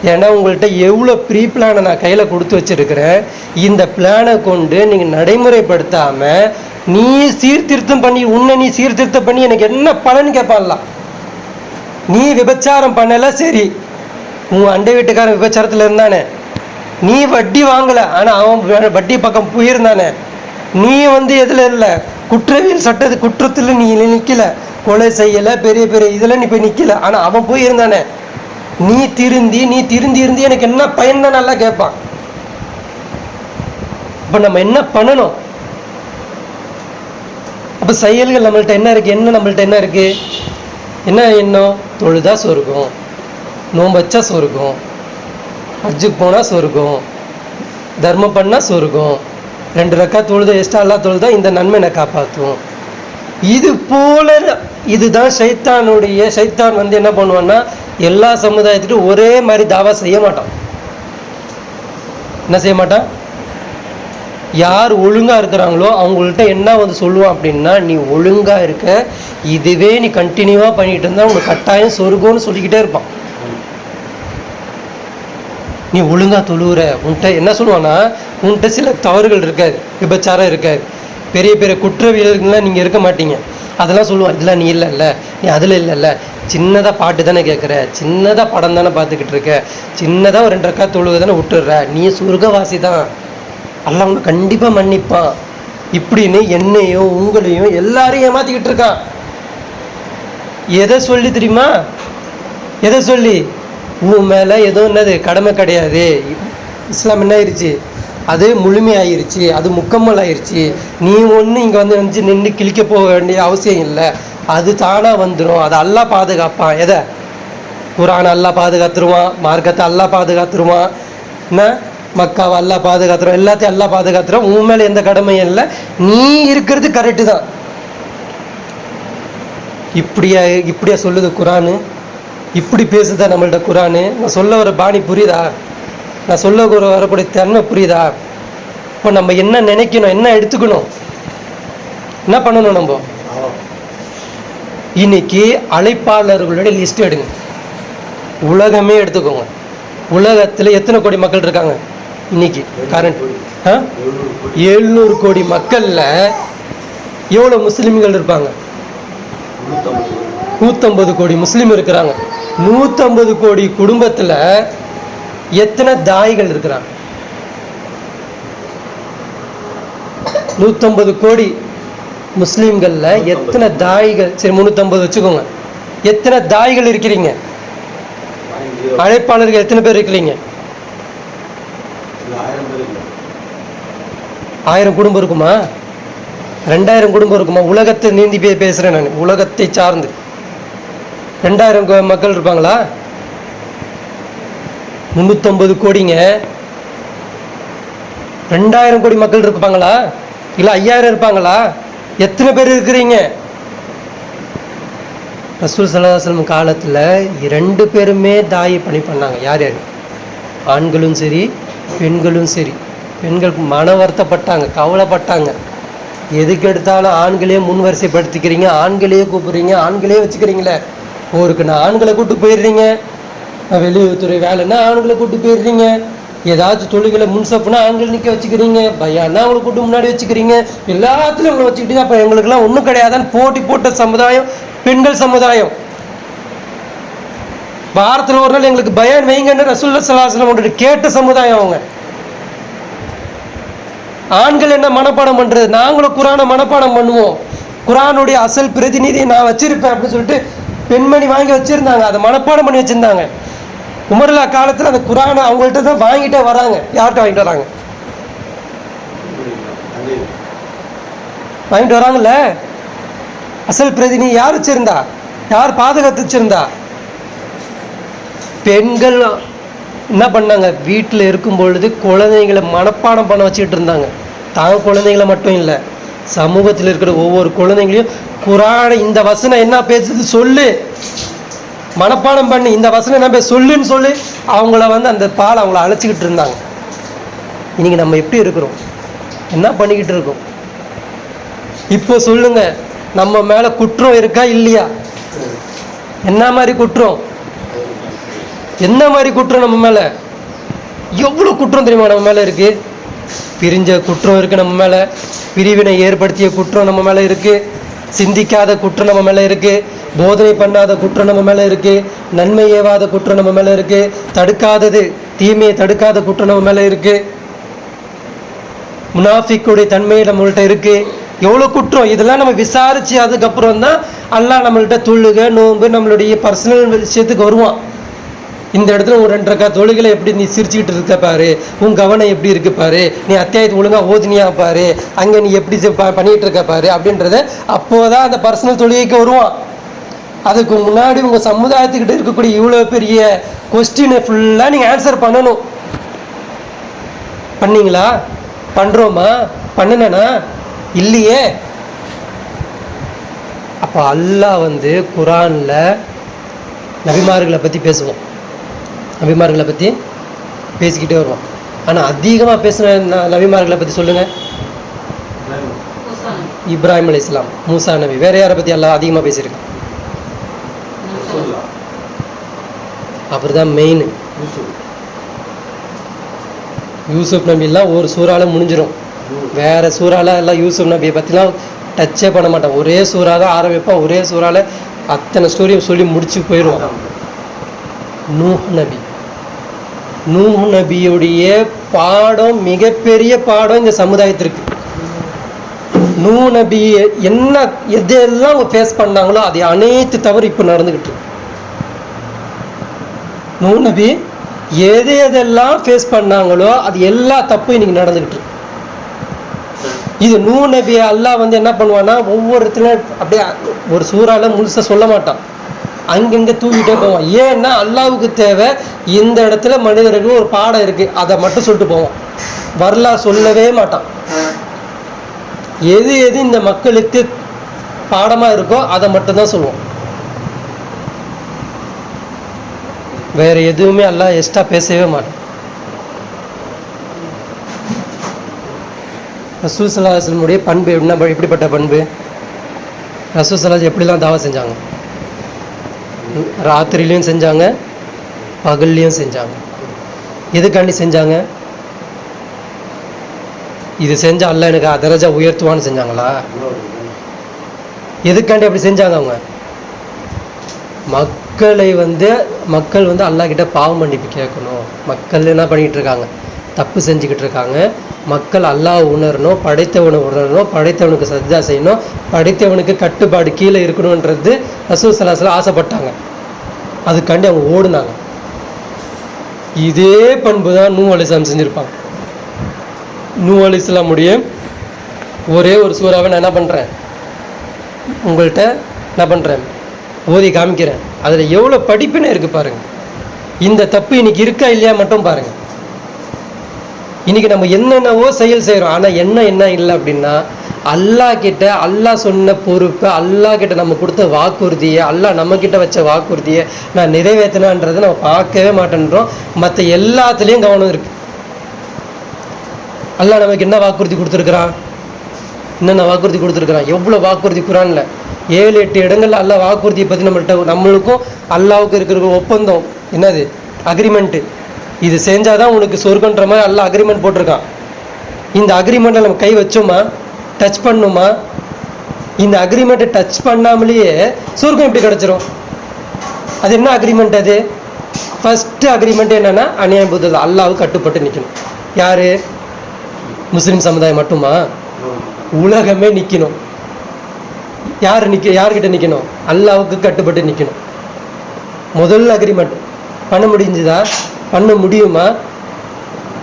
[SPEAKER 2] ஏன்னா உங்கள்கிட்ட எவ்வளோ ப்ரீ பிளானை நான் கையில் கொடுத்து வச்சுருக்கிறேன். இந்த பிளானை கொண்டு நீங்கள் நடைமுறைப்படுத்தாமல் நீ சீர்திருத்தம் பண்ணி நீ சீர்திருத்தம் பண்ணி எனக்கு என்ன பலன் கேட்பான்லாம். நீ விபச்சாரம் பண்ணலை, சரி, உன் அண்டை வீட்டுக்காரன் விபச்சாரத்தில் இருந்தானே, நீ வட்டி வாங்கலை ஆனால் அவன் வட்டி பக்கம் போயிருந்தானே, நீ வந்து எதில் இல்லை, குற்றவியல் சட்டத்து குற்றத்தில் நீ நிற்கல, கொலை செய்யலை, பெரிய பெரிய இதில் நீ போய் நிற்கல, ஆனால் அவன் போயிருந்தானே, நீ திருந்தி இருந்து எனக்கு என்ன பயன் தான் நல்லா கேட்பான். இப்போ நம்ம என்ன பண்ணணும்? அப்போ செயல்கள் நம்மள்ட்ட என்ன இருக்குது? நம்மள்ட்ட என்ன இருக்குது? என்ன எண்ணம்? தொழுதா சொர்க்கம், நோன்பு வச்சா சொர்க்கம், ஹஜ்ஜுக்கு போனால் சொர்க்கம், தர்மம் பண்ணால் சொர்க்கம், 2 ரக்கா தொழுத எக்ஸ்ட்ரா எல்லாம் தொழுதா இந்த நன்மை என்னை காப்பாற்றும். இது போல இதுதான் சைத்தான் வந்து என்ன பண்ணுவான்னா, எல்லா சமுதாயத்துக்கும் ஒரே மாதிரி தாவா செய்ய மாட்டான். என்ன செய்ய மாட்டான்? யார் ஒழுங்காக இருக்கிறாங்களோ அவங்கள்ட்ட என்ன வந்து சொல்லுவான் அப்படின்னா, நீ ஒழுங்காக இருக்க, இதுவே நீ கண்டினியூவாக பண்ணிட்டு இருந்தால் உனக்கு கட்டாயம் சொர்க்கம்னு சொல்லிக்கிட்டே இருப்பான். நீ ஒழுங்காக தொழுகிற, உன்கிட்ட என்ன சொல்லுவான்னா, உன்கிட்ட சில தவறுகள் இருக்காது, விபச்சாரம் இருக்காது, பெரிய பெரிய குற்றவியல்கள்லாம் நீங்கள் இருக்க மாட்டீங்க, அதெல்லாம் சொல்லுவான். இதெல்லாம் நீ இல்லைல்ல, நீ அதில் இல்லைல்ல, சின்னதாக பாட்டு தானே கேட்குற, சின்னதாக படம் தானே பார்த்துக்கிட்டு இருக்க, சின்னதாக ஒரு 2 ரக்கா தொழுகை தானே விட்டுடுற, நீ சொர்க்கவாசி தான், அல்லாஹ் உன்னை கண்டிப்பாக மன்னிப்பான் இப்படின்னு என்னையும் உங்களையும் எல்லாரையும் ஏமாற்றிக்கிட்டு இருக்கான். எதை சொல்லி தெரியுமா? எதை சொல்லி? உன் மேலே எதுவும் என்னது கடமை கிடையாது, இஸ்லாம் என்ன ஆயிடுச்சு, அது முழுமையாயிருச்சு, அது முக்கம்மல் ஆயிடுச்சு, நீ ஒன்று இங்கே வந்து நின்று கிழிக்க போக வேண்டிய அவசியம் இல்லை, அது தானாக வந்துடும், அது அல்லாஹ் பாதுகாப்பான். எதை? குரான் அல்லாஹ் பாதுகாத்துருவான், மார்க்கத்தை அல்லாஹ் பாதுகாத்துருவான், என்ன மக்காவை அல்லாஹ் பாதுகாத்துருவான், எல்லாத்தையும் அல்லாஹ் பாதுகாத்துருவான். உன் மேலே எந்த கடமையும் இல்லை, நீ இருக்கிறது கரெக்டு தான். இப்படியா சொல்லுது குரானு? இப்படி பேசுதா நம்மள்ட்ட குரானு? நான் சொல்ல வர பாணி புரியுதா? நான் சொல்ல வரக்கூடிய தன்மை புரியுதா? இப்போ நம்ம என்ன நினைக்கணும், என்ன எடுத்துக்கணும், என்ன பண்ணணும்? நம்ம இன்னைக்கு அழைப்பாளர்களுடைய லிஸ்ட் எடுங்க, உலகமே எடுத்துக்கோங்க. உலகத்தில் எத்தனை கோடி மக்கள் இருக்காங்க இன்னைக்கு? கரண்ட் 700 கோடி மக்கள்ல எவ்வளோ முஸ்லிம்கள் இருப்பாங்க? 150 கோடி முஸ்லீம் இருக்கிறாங்க. 150 கோடி குடும்பத்தில் எத்தனை தாய்கள் இருக்கிறாங்க? 150 கோடி முஸ்லீம்கள்ல எத்தனை தாய்கள்? சரி 350 வச்சுக்கோங்க. எத்தனை தாய்கள் இருக்கிறீங்க? அழைப்பாளர்கள் எத்தனை பேர் இருக்கிறீங்க? 1000 குடும்பம் இருக்குமா? 2000 குடும்பம் இருக்குமா? உலகத்தை நீந்தி பேசுறேன் நான், உலகத்தை சார்ந்து 2000 மக்கள் இருப்பாங்களா? 350 கோடிங்க. 2000 கோடி மக்கள் இருப்பாங்களா? இல்லை 5000 இருப்பாங்களா? எத்தனை பேர் இருக்கிறீங்க? ரசூல் ஸல்லல்லாஹு அலைஹி வஸல்லம் காலத்தில் 2 பேருமே தாய் பணி பண்ணாங்க. யார் யார்? ஆண்களும் சரி பெண்களும் சரி. பெண்கள் மன வருத்தப்பட்டாங்க, கவலைப்பட்டாங்க. எதுக்கு எடுத்தாலும் ஆண்களையே முன் வரிசைப்படுத்திக்கிறீங்க, ஆண்களையே கூப்பிடுறீங்க, ஆண்களையே வச்சுக்கிறீங்களே. ஊருக்கு நான் ஆண்களை கூப்பிட்டு போயிடுறீங்க, வெளியுறவுத்துறை வேலைன்னா ஆண்களை கூப்பிட்டு போயிடுறீங்க, ஏதாச்சும் தொழில்களை முன்சப்புனா ஆண்கள் நிற்க வச்சுக்கிறீங்க, பையன்னா அவங்களை கூட்டு முன்னாடி வச்சுக்கிறீங்க, எல்லாத்துலையும் அவங்களை வச்சுக்கிட்டீங்க. அப்போ எங்களுக்கெல்லாம் ஒன்றும் கிடையாதுன்னு போட்டி போட்ட சமுதாயம் பெண்கள் சமுதாயம். வாரத்தில் ஒரு நாள் எங்களுக்கு பயான் வைங்கன்னு ரசூலுல்லாஹி ஸல்லல்லாஹு அலைஹி வஸல்லம் கேட்ட சமுதாயம் அவங்க. ஆண்கள் என்ன மனப்பாடம் பண்றது? நாங்களும் குரானை மனப்பாடம் பண்ணுவோம், குரானுடைய அசல் பிரதிநிதியை நான் வச்சிருப்பேன் அப்படின்னு சொல்லிட்டு பெண்மணி வாங்கி வச்சிருந்தாங்க, அதை மனப்பாடம் பண்ணி வச்சிருந்தாங்க. உமர்லா காலத்தில் அந்த குரானை அவங்கள்ட்ட தான் வாங்கிட்டே வராங்க. யார்கிட்ட வாங்கிட்டு வராங்க? வாங்கிட்டு வராங்கல்ல. அசல் பிரதிநிதி யார் வச்சிருந்தா? யார் பாதுகாத்து வச்சிருந்தா? பெண்கள் என்ன பண்ணாங்க? வீட்டில் இருக்கும் பொழுது குழந்தைங்களை மனப்பாடம் பண்ண வச்சுக்கிட்டு இருந்தாங்க. தான் குழந்தைங்களை மட்டும் இல்லை, சமூகத்தில் இருக்கிற ஒவ்வொரு குழந்தைங்களையும் குரானை இந்த வசனம் என்ன பேசுது சொல்லு, மனப்பாடம் பண்ணி இந்த வசனம் என்ன சொல்லுன்னு சொல்லி அவங்கள அந்த பால் அவங்கள அழைச்சிக்கிட்டு இருந்தாங்க. இன்னைக்கு நம்ம எப்படி இருக்கிறோம்? என்ன பண்ணிக்கிட்டு இருக்கோம்? இப்போ சொல்லுங்க, நம்ம மேலே குற்றம் இருக்கா இல்லையா? என்ன மாதிரி குற்றம்? என்ன மாதிரி குற்றம் நம்ம மேலே? எவ்வளோ குற்றம் தெரியுமா நம்ம மேலே இருக்கு? பிரிஞ்ச குற்றம் இருக்குது நம்ம மேலே, பிரிவினை ஏற்படுத்திய குற்றம் நம்ம மேலே இருக்குது, சிந்திக்காத குற்றம் நம்ம மேலே இருக்குது, போதனை பண்ணாத குற்றம் நம்ம மேலே இருக்குது, நன்மை ஏவாத குற்றம் நம்ம மேலே இருக்குது, தடுக்காதது தீமையை தடுக்காத குற்றம் நம்ம மேலே இருக்குது, முனாஃபிக்குடைய தன்மை நம்மள்கிட்ட இருக்குது. எவ்வளோ குற்றம்! இதெல்லாம் நம்ம விசாரித்து அதுக்கப்புறம் தான் அல்லாஹ் நம்மள்கிட்ட தொழுகை நோன்பு நம்மளுடைய பர்சனல் விஷயத்துக்கு வருவான். இந்த இடத்துல ஒரு 2 ரக்காத் தொழுகையில் எப்படி நீ சிரிச்சுக்கிட்டு இருக்க பாரு, உன் கவனம் எப்படி இருக்கு பாரு, நீ அத்தியாயத்தை ஒழுங்காக ஓதுனியா பாரு, அங்கே நீ எப்படி பண்ணிகிட்டு இருக்க பாரு அப்படின்றத அப்போதான் அந்த பர்சனல் தொழுகைக்கு வருவான். அதுக்கு முன்னாடி உங்கள் சமுதாயத்துக்கிட்ட இருக்கக்கூடிய இவ்வளோ பெரிய கொஸ்டினை ஃபுல்லாக நீங்கள் ஆன்சர் பண்ணணும். பண்ணீங்களா? பண்ணுறோமா? பண்ணுனா இல்லையே. அப்போ அல்லாஹ் குரானில் நபிமார்களை பற்றி பேசுவோம், நபிமார்களை பற்றி பேசிக்கிட்டே வருவோம். ஆனால் அதிகமாக பேசுன நபிமார்களை பற்றி சொல்லுங்கள். இப்ராஹிம் அலைஹிஸ்ஸலாம், மூசா நபி. வேறு யாரை பற்றி அல்லாஹ் அதிகமாக பேசியிருக்கான்? அவர் தான் மெயின். யூசுப் நபிலாம் ஒரு சூறால முடிஞ்சிடும், வேறு சூறால எல்லாம் யூசுப் நபியை பற்றிலாம் டச்சே பண்ண மாட்டான். ஒரே சூறா தான் ஆரம்பிப்பான், ஒரே சூறால அத்தனை ஸ்டோரியும் சொல்லி முடிச்சு போயிடுவான். நூஹ் நபி, நூஹ் நபியுடைய பாடம் மிகப்பெரிய பாடம் இந்த சமுதாயத்திற்கு. நூஹ் நபி என்ன எதெல்லாம் அவங்க ஃபேஸ் பண்ணாங்களோ அது அனைத்து தவறு இப்போ நடந்துக்கிட்டு. நூஹ் நபி எதெல்லாம் ஃபேஸ் பண்ணாங்களோ அது எல்லா தப்பும் இன்னைக்கு நடந்துக்கிட்டு. இது நூஹ் நபி அல்லாஹ் என்ன பண்ணுவான்னா ஒவ்வொருத்தரும் அப்படியே ஒரு சூறால முழுசாக சொல்ல மாட்டான். அங்கங்கே தூக்கிட்டே போவான். ஏன்னா அல்லாவுக்கு தேவை இந்த இடத்துல மனிதருக்கு ஒரு பாடம் இருக்குது, அதை மட்டும் சொல்லிட்டு போவான். வரலாறு சொல்லவே மாட்டான். எது எது இந்த மக்களுக்கு பாடமாக இருக்கோ அதை மட்டும்தான் சொல்லுவோம். வேற எதுவுமே அல்லாஹ் எக்ஸ்ட்ரா பேசவே மாட்டான். ரசூல் ஸல்லல்லாஹு அலைஹி வஸல்லம் பண்பு எப்படிப்பட்ட பண்பு? ரசூல் ஸல்லல்லாஹு எப்படிலாம் தாவா செஞ்சாங்க? ராத்திரிலையும் செஞ்சாங்க, பகல்லையும் செஞ்சாங்க. எதுக்காண்டி செஞ்சாங்க? இது செஞ்சா அல்லாஹ் எனக்கு தரஜா உயர்த்துவான்னு செஞ்சாங்களா? எதுக்காண்டி அப்படி செஞ்சாங்க? அவங்க மக்கள் அல்லாஹ் கிட்ட பாவ மன்னிப்பு கேட்கணும். மக்கள் என்ன பண்ணிக்கிட்டு இருக்காங்க? தப்பு செஞ்சுக்கிட்டு இருக்காங்க. மக்கள் அல்லாஹ் உணரணும், படைத்தவனை உணரணும், படைத்தவனுக்கு சஜ்ஜா செய்யணும், படைத்தவனுக்கு கட்டுப்பாடு கீழே இருக்கணுன்றது ரசூல் ஸல்லல்லாஹு அலைஹி வஸல்லம் ஆசைப்பட்டாங்க. அதுக்காண்டி அவங்க ஓடுனாங்க. இதே பண்பு தான் நூஹ் அலைஹிஸ்ஸலாம் செஞ்சுருப்பாங்க. நூஹ் அலைஹிஸ்ஸலாமுடைய ஒரே ஒரு சூறாவை நான் என்ன பண்ணுறேன், உங்கள்கிட்ட என்ன பண்ணுறேன், ஓதி காமிக்கிறேன். அதில் எவ்வளோ படிப்பினை இருக்குது பாருங்கள். இந்த தப்பு இன்னைக்கு இருக்கா இல்லையா மட்டும் பாருங்கள். இன்றைக்கி நம்ம என்னென்னவோ செயல் செய்கிறோம், ஆனால் என்ன இல்லை அப்படின்னா அல்லாஹ் கிட்ட அல்லாஹ் சொன்ன பொறுப்பை, அல்லாஹ் கிட்ட நம்ம கொடுத்த வாக்குறுதியை, அல்லாஹ் நம்மக்கிட்ட வச்ச வாக்குறுதியை நான் நிறைவேற்றினான்றதை நம்ம பார்க்கவே மாட்டேன்றோம். மற்ற எல்லாத்துலேயும் கவனம் இருக்குது. அல்லாஹ் நமக்கு என்ன வாக்குறுதி கொடுத்துருக்குறான், என்னென்ன வாக்குறுதி கொடுத்துருக்குறான், எவ்வளோ வாக்குறுதி குரானில் 7-8 இடங்கள்ல அல்லாஹ் வாக்குறுதியை பற்றி நம்மளுக்கும் அல்லாவுக்கு இருக்கிற ஒப்பந்தம் என்னது, அக்ரிமெண்ட்டு. இது செஞ்சாதான் உனக்கு சொர்க்கன்ற மாதிரி அல்லாஹ் அக்ரிமெண்ட் போட்டிருக்கான். இந்த அக்ரிமெண்ட்டில் நம்ம கை வச்சோமா, டச் பண்ணுமா? இந்த அக்ரிமெண்ட்டை டச் பண்ணாமலேயே சொர்க்கம் எப்படி கிடச்சிரும்? அது என்ன அக்ரிமெண்ட்? அது ஃபஸ்ட்டு அக்ரிமெண்ட் என்னென்னா அநியாயம் புத்தது, அல்லாவுக்கு கட்டுப்பட்டு நிற்கணும். யார்? முஸ்லீம் சமுதாயம் மட்டுமா? உலகமே நிற்கணும். யார்கிட்ட நிற்கணும்? அல்லாவுக்கு கட்டுப்பட்டு நிற்கணும். முதல் அக்ரிமெண்ட் பண்ண முடிஞ்சுதா? பண்ண முடியுமா?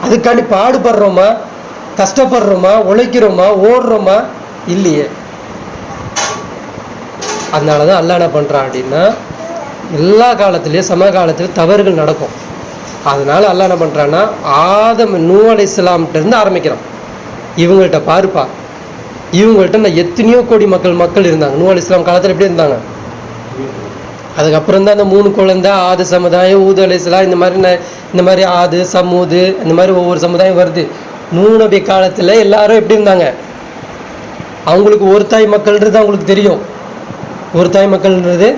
[SPEAKER 2] அதுக்காண்டி பாடுபடுறோமா, கஷ்டப்படுறோமா, உழைக்கிறோமா, ஓடுறோமா? இல்லையே. அதனால தான் அல்லாஹ் என்ன பண்ணுறான் அப்படின்னா, எல்லா காலத்துலேயும் சமகாலத்தில் தவறுகள் நடக்கும். அதனால் அல்லாஹ் என்ன பண்ணுறான்னா, நூஹ் அலைஹிஸ்ஸலாம்கிட்டேருந்து ஆரம்பிக்கிறான். இவங்கள்ட்ட பாருப்பா, இவங்கள்ட்ட நான் எத்தனையோ கோடி மக்கள் இருந்தாங்க. நூஹ் அலைஹிஸ்ஸலாம் காலத்தில் எப்படி இருந்தாங்க? அதுக்கப்புறம் தான் அந்த 3 குழந்தை, ஆது சமுதாயம், ஊது அலைஹிஸ்ஸலாம், இந்த மாதிரி ஆது, சமூது, இந்த மாதிரி ஒவ்வொரு சமுதாயம் வருது. நூஹ் நபி காலத்தில் எல்லாரும் எப்படி இருந்தாங்க? அவங்களுக்கு ஒரு தாய் மக்கள்ன்றது அவங்களுக்கு தெரியும், ஒரு தாய் மக்கள்ன்றது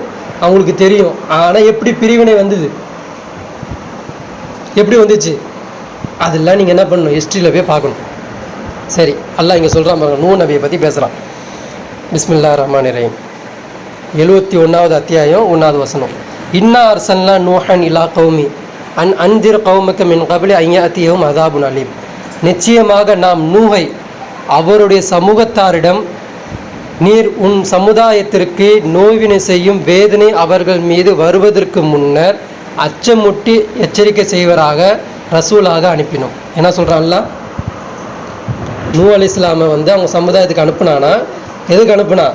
[SPEAKER 2] அவங்களுக்கு தெரியும். ஆனால் எப்படி பிரிவினை வந்தது, எப்படி வந்துச்சு, அதெல்லாம் நீங்கள் என்ன பண்ணணும், ஹிஸ்ட்ரியில் போய் பார்க்கணும். சரி, அல்லாஹ் இங்கே சொல்கிறான் பாருங்க, நூஹ் நபியை பற்றி பேசுகிறான். பிஸ்மில்லாஹிர் ரஹ்மானிர் ரஹீம். 71வது அத்தியாயம் 1வது வசனம். இன்னா அர்சல்னா நூஹன் இலா கௌமி அன் அன்திர் கௌமக மின் கப்லி அன் யஅதியஹும் அஸாபுன் அலீம். நிச்சயமாக நாம் நூஹை அவருடைய சமூகத்தாரிடம், நீர் உன் சமுதாயத்திற்கு நோய்வினை செய்யும் வேதனை அவர்கள் மீது வருவதற்கு முன்னர் அச்சமுட்டி எச்சரிக்கை செய்வராக ரசூலாக அனுப்பினோம். என்ன சொல்கிறான்ல, நூஹ் அலைஹிஸ்ஸலாமை அவங்க சமுதாயத்துக்கு அனுப்புனானா, எதுக்கு அனுப்புனா?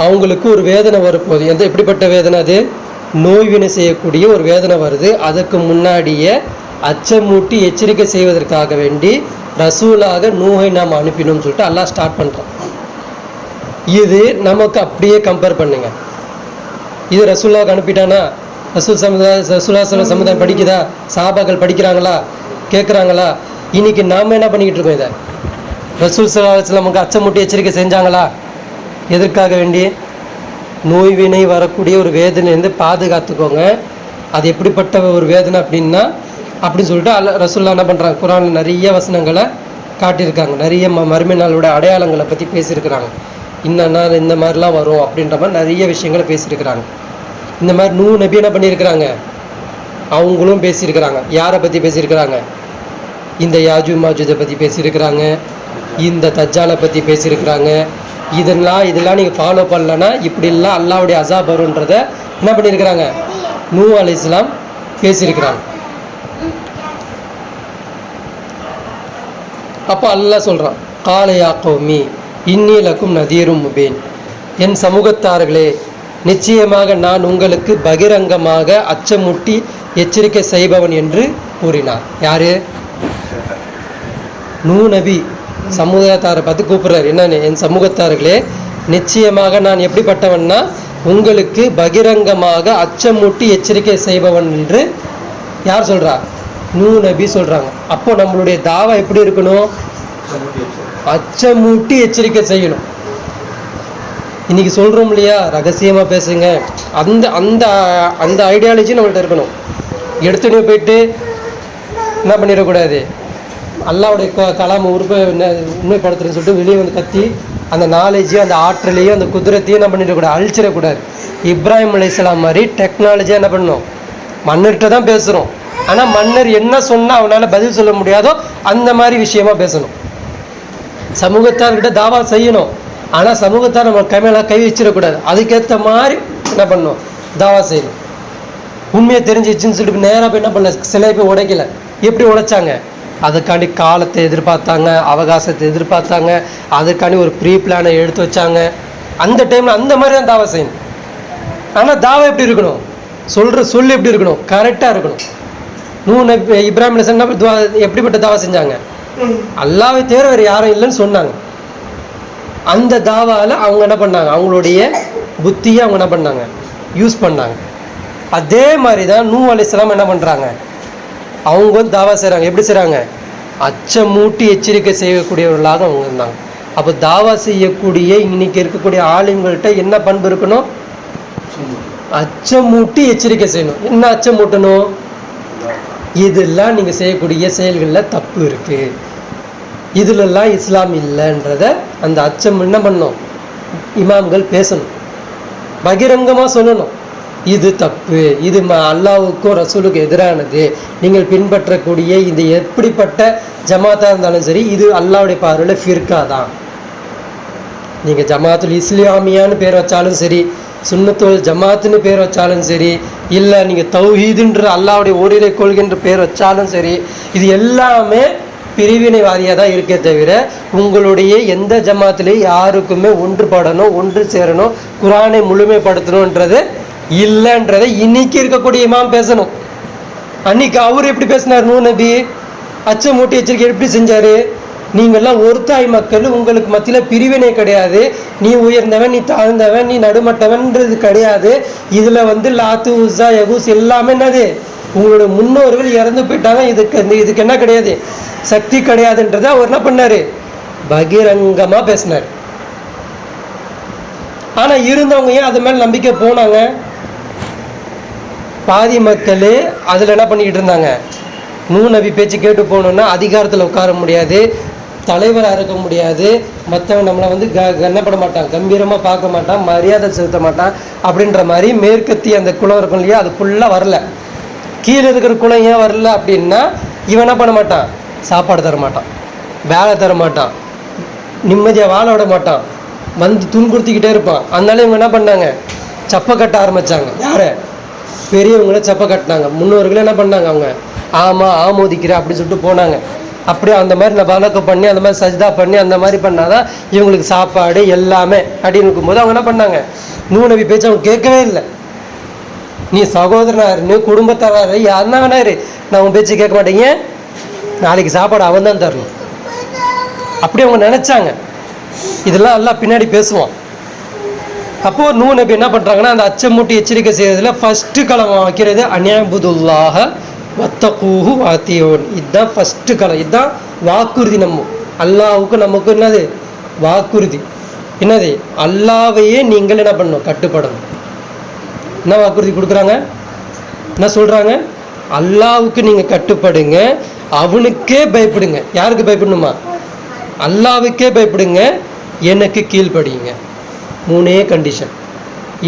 [SPEAKER 2] அவங்களுக்கு ஒரு வேதனை வரப்போகுது. எப்படிப்பட்ட வேதனை? அது நோய்வினை செய்யக்கூடிய ஒரு வேதனை வருது. அதுக்கு முன்னாடியே அச்சமூட்டி எச்சரிக்கை செய்வதற்காக வேண்டி ரசூலாக நூஹை நாம் அனுப்பினோம்னு சொல்லிட்டு அல்லாஹ் ஸ்டார்ட் பண்ணுறோம். இது நமக்கு அப்படியே கம்பேர் பண்ணுங்க. இது ரசூலாவுக்கு அனுப்பிட்டானா? ரசூலா சமுதாயம் படிக்குதா? சஹாபாக்கள் படிக்கிறாங்களா, கேட்குறாங்களா? இன்னைக்கு நாம் என்ன பண்ணிக்கிட்டு இருக்கோம்? இதை ரசூல் ஸல்லல்லாஹு அலைஹி வஸல்லம் அச்சமூட்டி எச்சரிக்கை செஞ்சாங்களா? எதற்காக வேண்டி? நோய்வினை வரக்கூடிய ஒரு வேதனையிலேருந்து பாதுகாத்துக்கோங்க. அது எப்படிப்பட்ட ஒரு வேதனை அப்படின்னு சொல்லிட்டு ரசூலுல்லாஹ் என்ன பண்ணுறாங்க, குர்ஆனில் நிறைய வசனங்களை காட்டியிருக்காங்க. நிறைய மறுமை நாளோட அடையாளங்களை பற்றி பேசியிருக்கிறாங்க. இந்த மாதிரிலாம் வரும் அப்படின்ற மாதிரி நிறைய விஷயங்களை பேசியிருக்கிறாங்க. இந்த மாதிரி நூஹ் நபி என்ன பண்ணியிருக்கிறாங்க, அவங்களும் பேசியிருக்கிறாங்க. யாரை பற்றி பேசியிருக்கிறாங்க? இந்த யாஜூஜ் மாஜூஜை பற்றி பேசியிருக்கிறாங்க, இந்த தஜ்ஜாலை பற்றி பேசியிருக்கிறாங்க. இதெல்லாம் நீங்கள் ஃபாலோ பண்ணலன்னா இப்படிலாம் அல்லாஹ்வுடைய அஸாப் வருன்றதை என்ன பண்ணியிருக்கிறாங்க, நூஹ் அலைஹிஸ்ஸலாம் பேசியிருக்கிறாங்க. அப்போ அல்லாஹ் சொல்கிறான், கால யா கௌமி இன்னி லக்கும் நதீரும் முபீன். என் சமூகத்தார்களே, நிச்சயமாக நான் உங்களுக்கு பகிரங்கமாக அச்சமூட்டி எச்சரிக்கை செய்பவன் என்று கூறினார். யாரு? நூ நபி சமூகத்தாரை பார்த்து கூப்பிடுறாரு. என்னன்னு? என் சமூகத்தார்களே, நிச்சயமாக நான் எப்படிப்பட்டவன்னா உங்களுக்கு பகிரங்கமாக அச்சமூட்டி எச்சரிக்கை செய்பவன் என்று யார் சொல்றா? நூ நபி சொல்றாங்க. அப்போ நம்மளுடைய தாவா எப்படி இருக்கணும்? அச்சமூட்டி எச்சரிக்கை செய்யணும். இன்னைக்கு சொல்றோம் இல்லையா, ரகசியமா பேசுங்க, அந்த அந்த அந்த ஐடியாலஜி நம்மள்ட்ட இருக்கணும். எடுத்துட்டு போயிட்டு என்ன பண்ணிடக்கூடாது, அல்லாவுடைய கலாம் உண்மைப்படுத்துறேன்னு சொல்லிட்டு வெளியே வந்து கத்தி அந்த நாலேஜையும் அந்த ஆற்றலையும் அந்த குதிரத்தையும் என்ன பண்ணிடக்கூடாது, அழிச்சிடக்கூடாது. இப்ராஹிம் அலைஹிஸ்ஸலாம் மாதிரி டெக்னாலஜியாக என்ன பண்ணணும், மன்னர்கிட்ட தான் பேசுகிறோம். ஆனால் மன்னர் என்ன சொன்னால் அவனால் பதில் சொல்ல முடியாதோ அந்த மாதிரி விஷயமா பேசணும். சமூகத்தார்கிட்ட தாவா செய்யணும், ஆனால் சமூகத்தார் நம்ம கைமையெல்லாம் கை வச்சிடக்கூடாது. அதுக்கேற்ற மாதிரி என்ன பண்ணணும், தாவா செய்யணும். உண்மையை தெரிஞ்சிச்சுன்னு சொல்லிட்டு நேராக போய் என்ன பண்ணல, சிலை போய் உடைக்கல. எப்படி உடைச்சாங்க? அதுக்காண்டி காலத்தை எதிர்பார்த்தாங்க, அவகாசத்தை எதிர்பார்த்தாங்க, அதுக்காண்டி ஒரு ப்ரீ பிளானை எடுத்து வச்சாங்க. அந்த டைமில் அந்த மாதிரி தான் தாவா செய்யணும். ஆனால் தாவா எப்படி இருக்கணும், சொல்கிற சொல் எப்படி இருக்கணும், கரெக்டாக இருக்கணும். இப்ராஹிம் அலைஹிஸ்ஸலாம் எப்படிப்பட்ட தாவா செஞ்சாங்க? அல்லாஹ்வை தவிர வேறு யாரும் இல்லைன்னு சொன்னாங்க. அந்த தாவாவில் அவங்க என்ன பண்ணாங்க, அவங்களுடைய புத்தியை அவங்க என்ன பண்ணாங்க, யூஸ் பண்ணாங்க. அதே மாதிரி தான் நூ அலைஹிஸ்ஸலாம் என்ன பண்ணுறாங்க, அவங்க வந்து தாவா செய்கிறாங்க. எப்படி செய்கிறாங்க? அச்சமூட்டி எச்சரிக்கை செய்யக்கூடியவர்களாக அவங்க இருந்தாங்க. அப்போ தாவா செய்யக்கூடிய இன்னைக்கு இருக்கக்கூடிய ஆளுங்கள்கிட்ட என்ன பண்பு இருக்கணும்? அச்சமூட்டி எச்சரிக்கை செய்யணும். என்ன அச்சமூட்டணும்? இதெல்லாம் நீங்கள் செய்யக்கூடிய செயல்களில் தப்பு இருக்குது, இதிலெல்லாம் இஸ்லாம் இல்லைன்றத அந்த அச்சம் என்ன பண்ணணும், இமாம்கள் பேசணும், பகிரங்கமாக சொல்லணும். இது தப்பு, இது அல்லாஹ்வுக்கும் ரசூலுக்கும் எதிரானது, நீங்கள் பின்பற்றக்கூடிய இது எப்படிப்பட்ட ஜமாத்தாக இருந்தாலும் சரி, இது அல்லாஹ்வுடைய பார்வையில் ஃபிர்கா தான். நீங்கள் ஜமாத்துல் இஸ்லாமியான்னு பேர் வச்சாலும் சரி, சுன்னத்துல் ஜமாத்துன்னு பேர் வச்சாலும் சரி, இல்லை நீங்கள் தௌஹீதுன்ற அல்லாஹ்வுடைய ஓரிரை கொள்கின்ற பேர் வச்சாலும் சரி, இது எல்லாமே பிரிவினைவாதியாக தான் இருக்கே தவிர உங்களுடைய எந்த ஜமாத்திலையும் யாருக்குமே ஒன்றுபடணும், ஒன்று சேரணும், குர்ஆனை முழுமைப்படுத்தணுன்றது இல்லைன்றதை இன்னைக்கு இருக்கக்கூடிய இமாம் பேசணும். அன்னைக்கு அவர் எப்படி பேசினார்? நூ நபி அச்சமூட்டி எச்சரிக்கை எப்படி செஞ்சார்? நீங்கள்லாம் ஒரு தாய் மக்கள், உங்களுக்கு மத்தியில் பிரிவினை கிடையாது, நீ உயர்ந்தவன், நீ தாழ்ந்தவன், நீ நடுமட்டவன்றது கிடையாது. இதில் வந்து லாத்து உஸா யகூஸ் எல்லாமே என்னது, உங்களோட முன்னோர்கள் இறந்து போயிட்டாங்க, இதுக்கு என்ன கிடையாது, சக்தி கிடையாதுன்றதை அவர் என்ன பண்ணார், பகிரங்கமாக பேசினார். ஆனால் இருந்தவங்க ஏன் அது மேலே நம்பிக்கை போனாங்க? பாதி மக்கள் அதில் என்ன பண்ணிக்கிட்டு இருந்தாங்க, நூ நபி பேச்சு கேட்டு போகணுன்னா அதிகாரத்தில் உட்கார முடியாது, தலைவராக இருக்க முடியாது, மற்றவன் நம்மளை வந்து கண்ணப்பட மாட்டான், கம்பீரமாக பார்க்க மாட்டான், மரியாதை செலுத்த மாட்டான் அப்படின்ற மாதிரி மேற்கத்திய அந்த குலம் இருக்கும் இல்லையா, அது ஃபுல்லாக வரல. கீழே இருக்கிற குலம் ஏன் வரல அப்படின்னா, இவன் என்ன பண்ண மாட்டான், சாப்பாடு தர மாட்டான், வேலை தர மாட்டான், நிம்மதியாக வாழ விட மாட்டான், வந்து துன்புறுத்திக்கிட்டே இருப்பான். அதனால இவங்க என்ன பண்ணாங்க, சப்பை கட்ட ஆரம்பித்தாங்க. யாரை? பெரியவங்கள சப்பை கட்டினாங்க. முன்னோர்களே என்ன பண்ணாங்க, அவங்க ஆமாம் ஆமோதிக்கிறேன் அப்படின்னு சொல்லிட்டு போனாங்க. அப்படியே அந்த மாதிரி நான் வழக்கம் பண்ணி அந்த மாதிரி சஜ்தா பண்ணி அந்த மாதிரி பண்ணாதான் இவங்களுக்கு சாப்பாடு எல்லாமே அப்படின்னு இருக்கும்போது அவங்க என்ன பண்ணாங்க, நூ நபி பேச்சு அவங்க கேட்கவே இல்லை. நீ சகோதரனாரு, நீ குடும்பத்தாராரு, யாருன்னா வேணாரு, நான் உன் பேச்சு கேட்க மாட்டேங்க, நாளைக்கு சாப்பாடு அவன் தான் தரணும் அப்படி அவங்க நினச்சாங்க. இதெல்லாம் எல்லாம் பின்னாடி பேசுவோம். அப்போது நூ நபி என்ன பண்ணுறாங்கன்னா, அந்த அச்சமூட்டி எச்சரிக்கை செய்கிறதுல ஃபஸ்ட்டு களம் வைக்கிறது அன்யஅ்புதுல்லாஹ வத்தகூஹு வஅத்தியூன். இதுதான் ஃபஸ்ட்டு களம், இதுதான் வாக்குறுதி. நம்ம அல்லாஹ்வுக்கு நமக்கு என்னது வாக்குறுதி, என்னது, அல்லாஹ்வையே நீங்கள் என்ன பண்ணணும், கட்டுப்படணும். என்ன வாக்குறுதி கொடுக்குறாங்க, என்ன சொல்கிறாங்க, அல்லாஹ்வுக்கு நீங்கள் கட்டுப்படுங்க, அவனுக்கே பயப்படுங்க. யாருக்கு பயப்படணுமா? அல்லாஹ்வுக்கே பயப்படுங்க, எனக்கு கீழ்ப்படியுங்க. மூணே கண்டிஷன்.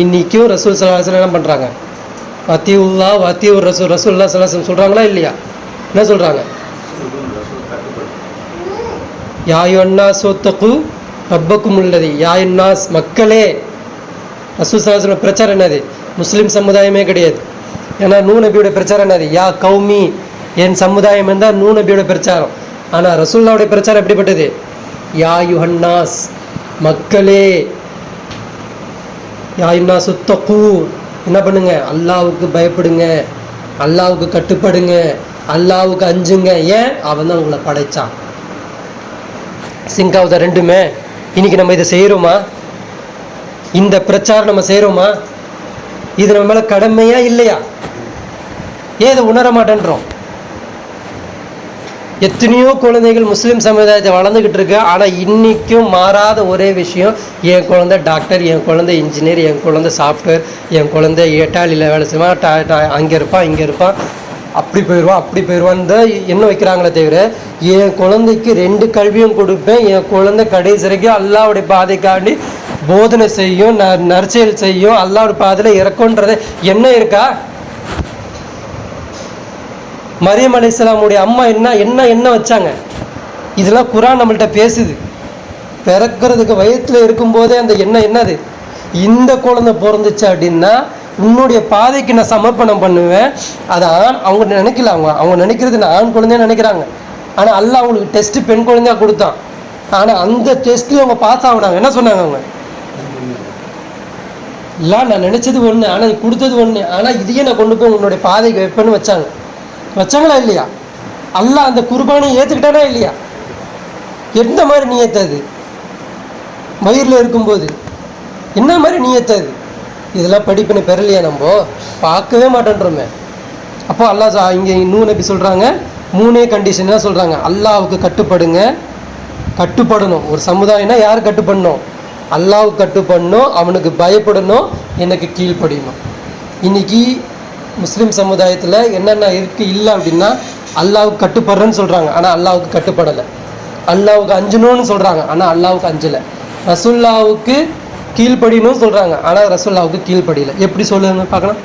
[SPEAKER 2] இன்றைக்கும் ரசூல் ஸல்லல்லாஹு அலைஹி வஸல்லம் என்ன பண்ணுறாங்க, வத்தியுல்லா வத்தியூர் ரசூல், ரசூலுல்லாஹி ஸல்லல்லாஹு அலைஹி வஸல்லம் சொல்கிறாங்களா இல்லையா? என்ன சொல்கிறாங்க, யா அய்யுஹன்னாஸ் தகு ரப்பக்கும் உள்ளதி, யா அய்யுஹன்னாஸ் மக்களே. ரசூல் ஸல்லல்லாஹு அலைஹி வஸல்லம் பிரச்சாரம் என்னது, முஸ்லீம் சமுதாயமே கிடையாது. ஏன்னா நூ நபியோட பிரச்சாரம் என்னது, யா கௌமி, என் சமுதாயம் இருந்தால் நூ நபியோட பிரச்சாரம். ஆனால் ரசூலுல்லாஹ்வுடைய பிரச்சாரம் எப்படிப்பட்டது, யா அய்யுஹன்னாஸ் மக்களே. யாயின்னா சுத்தக்கூ, என்ன பண்ணுங்க, அல்லாவுக்கு பயப்படுங்க, அல்லாவுக்கு கட்டுப்படுங்க, அல்லாவுக்கு அஞ்சுங்க. ஏன்? அவன் தான் உங்களை படைச்சான். சிங்காவத ரெண்டுமே. இன்னைக்கு நம்ம இதை செய்கிறோமா? இந்த பிரச்சாரம் நம்ம செய்கிறோமா? இது நம்ம மேலே கடமையா இல்லையா? ஏன் இதை உணர மாட்டேன்றோம்? எத்தனையோ குழந்தைகள் முஸ்லீம் சமுதாயத்தை வளர்ந்துக்கிட்டு இருக்கு. ஆனால் இன்றைக்கும் மாறாத ஒரே விஷயம், என் குழந்தை டாக்டர், என் குழந்தை இன்ஜினியர், என் குழந்தை சாஃப்ட்வேர், என் குழந்தை டேலியில் வேலை செய்வான், அங்கே இருப்பான், இங்கே இருப்பான், அப்படி போயிடுவான், அப்படி போயிடுவான்னு தான் என்ன வைக்கிறாங்களே தவிர, என் குழந்தைக்கு 2 கல்வியும் கொடுப்பேன், என் குழந்தை கடைசி வரைக்கும் அல்லாவுடைய பாதைக்காண்டி போதனை செய்யும், நற்செயல் செய்யும், அல்லாவுடைய பாதையில் இறக்கும்ன்றது என்ன இருக்கா? மரியம் அலைஹிஸ்ஸலாமுடைய அம்மா என்ன வச்சாங்க? இதெல்லாம் குர்ஆன் நம்மள்கிட்ட பேசுது. பிறக்கிறதுக்கு வயிற்றுல இருக்கும்போதே அந்த எண்ணம் என்னது? இந்த குழந்தை பிறந்துச்சு அப்படின்னா உன்னுடைய பாதைக்கு நான் சமர்ப்பணம் பண்ணுவேன். அது அவங்க நினைக்கல, அவங்க நினைக்கிறது நான் ஆண் குழந்தைய நினைக்கிறாங்க. ஆனால் அல்லாஹ் அவங்களுக்கு டெஸ்ட் பெண் குழந்தையா கொடுத்தான். ஆனால் அந்த டெஸ்ட்லேயும் அவங்க பாஸ் ஆகினாங்க. என்ன சொன்னாங்க அவங்க? இல்லை, நான் நினச்சது ஒன்று, ஆனால் கொடுத்தது ஒன்று, ஆனால் இதையே நான் கொண்டு போய் உன்னுடைய பாதைக்கு வைப்பேன்னு வச்சாங்களா இல்லையா? அல்லாஹ் அந்த குர்பானை ஏற்றுக்கிட்டானா இல்லையா? எந்த மாதிரி நியத்தது? வயிறில் இருக்கும்போது என்ன மாதிரி நியத்தது? இதெல்லாம் படிப்பினை பெறலையா? நம்ம பார்க்கவே மாட்டேன்றோமே. அப்போ அல்லாஹ் இங்கே இன்னும் நபி சொல்கிறாங்க, 3 கண்டிஷன் தான் சொல்கிறாங்க. அல்லாஹ்வுக்கு கட்டுப்படுங்க, கட்டுப்படணும். ஒரு சமுதாயம்னா யார் கட்டுப்படணும்? அல்லாஹ்வுக்கு கட்டுப்படணும், அவனுக்கு பயப்படணும், எனக்கு கீழ்ப்படியணும். இன்னைக்கு முஸ்லீம் சமுதாயத்தில் என்னென்ன இருக்குது இல்லை அப்படின்னா, அல்லாஹ்வுக்கு கட்டுப்படுறேன்னு சொல்கிறாங்க, ஆனால் அல்லாஹ்வுக்கு கட்டுப்படலை. அல்லாஹ்வுக்கு அஞ்சணும்னு சொல்கிறாங்க, ஆனால் அல்லாஹ்வுக்கு அஞ்சலை. ரசூலுல்லாஹ்வுக்கு கீழ்ப்படியணும்னு சொல்கிறாங்க, ஆனால் ரசூலுல்லாஹ்வுக்கு கீழ்ப்படியலை. எப்படி சொல்லுங்க பார்க்கலாம்?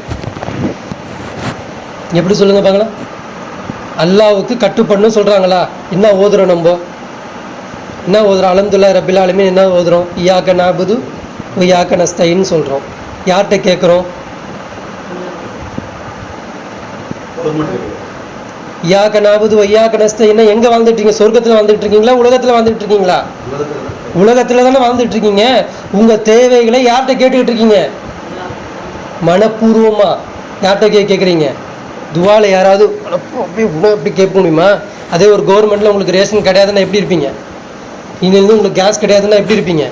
[SPEAKER 2] எப்படி சொல்லுங்க பார்க்கலாம்? அல்லாஹ்வுக்கு கட்டுப்படணும்னு சொல்கிறாங்களா? என்ன ஓதுறோம் நம்ம? என்ன ஓதுறோம்? அல்ஹம்துலில்லாஹி ரப்பில் ஆலமீன். என்ன ஓதுறோம்? இய்யாக நஅபுது வ இய்யாக நஸ்தஈன் சொல்கிறோம். யார்கிட்ட கேட்குறோம்? இய்யாக நஅபுது வ இய்யாக நஸ்தஈன். எங்கே வாழ்ந்துட்டு இருக்கீங்க? சொர்க்கத்தில் வாழ்ந்துட்டு இருக்கீங்களா? உலகத்தில் வாழ்ந்துட்டு இருக்கீங்களா? உலகத்தில் தானே வாழ்ந்துட்டு இருக்கீங்க. உங்கள் தேவைகளை யார்கிட்ட கேட்டுக்கிட்டு இருக்கீங்க? மனப்பூர்வமாக யார்கிட்ட கேட்குறீங்க? துவால யாராவது அப்படியே எப்படி கேட்க முடியுமா? அதே ஒரு கவர்மெண்ட்டில் உங்களுக்கு ரேஷன் கிடையாதுன்னா எப்படி இருப்பீங்க? இங்கேருந்து உங்களுக்கு கேஸ் கிடையாதுன்னா எப்படி இருப்பீங்க?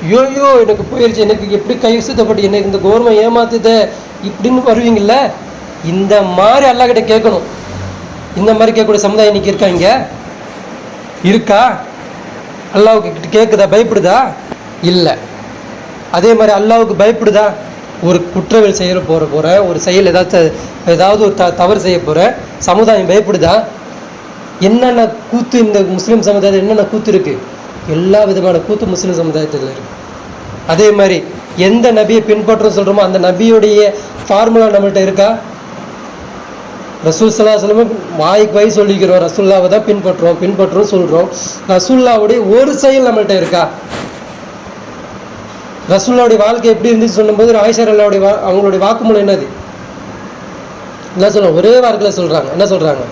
[SPEAKER 2] ஐயோ எனக்கு போயிடுச்சு, எனக்கு எப்படி கை சுத்தப்பட்டு எனக்கு இந்த கவர்மெண்ட் ஏமாத்துத இப்படின்னு வருவீங்கள்ல. இந்த மாதிரி அல்லாஹ்கிட்ட கேட்கணும். இந்த மாதிரி கேட்கக்கூடிய சமுதாயம் இன்னைக்கு இருக்கா? இங்கே இருக்கா? அல்லாஹ்வுக்கு கேட்குதா? பயப்படுதா? இல்லை. அதே மாதிரி அல்லாஹ்வுக்கு பயப்படுதா? ஒரு குற்றவியல் செய்ய போகிற ஒரு செயல் ஏதாவது ஒரு தவறு செய்ய போகிற சமுதாயம் பயப்படுதா? என்னென்ன கூத்து இந்த முஸ்லீம் சமுதாயத்தில் என்னென்ன கூத்து இருக்குது? எல்லா விதமான கூத்து முஸ்லீம் சமுதாயத்தில் இருக்குது. அதே மாதிரி எந்த நபியை பின்பற்றோம் சொல்கிறோமோ அந்த நபியுடைய ஃபார்முலா நம்மள்கிட்ட இருக்கா? ரசூல் ஸல்லல்லாஹு அலைஹி வஸல்லம் வாய்க்கு வாய் சொல்லிக்கிறோம், ரசூல்லாவை தான் பின்பற்றுறோம் சொல்கிறோம். ரசூல்லாவுடைய ஒரு செயல் நம்மள்கிட்ட இருக்கா? ரசூல்லாவுடைய வாழ்க்கை எப்படி இருந்துச்சு சொல்லும்போது ஆயிஷா அல்லாவுடைய அவங்களுடைய வாக்குமூலம் என்னது? என்ன சொல்கிறாங்க? ஒரே வார்த்தையில் சொல்கிறாங்க. என்ன சொல்கிறாங்க?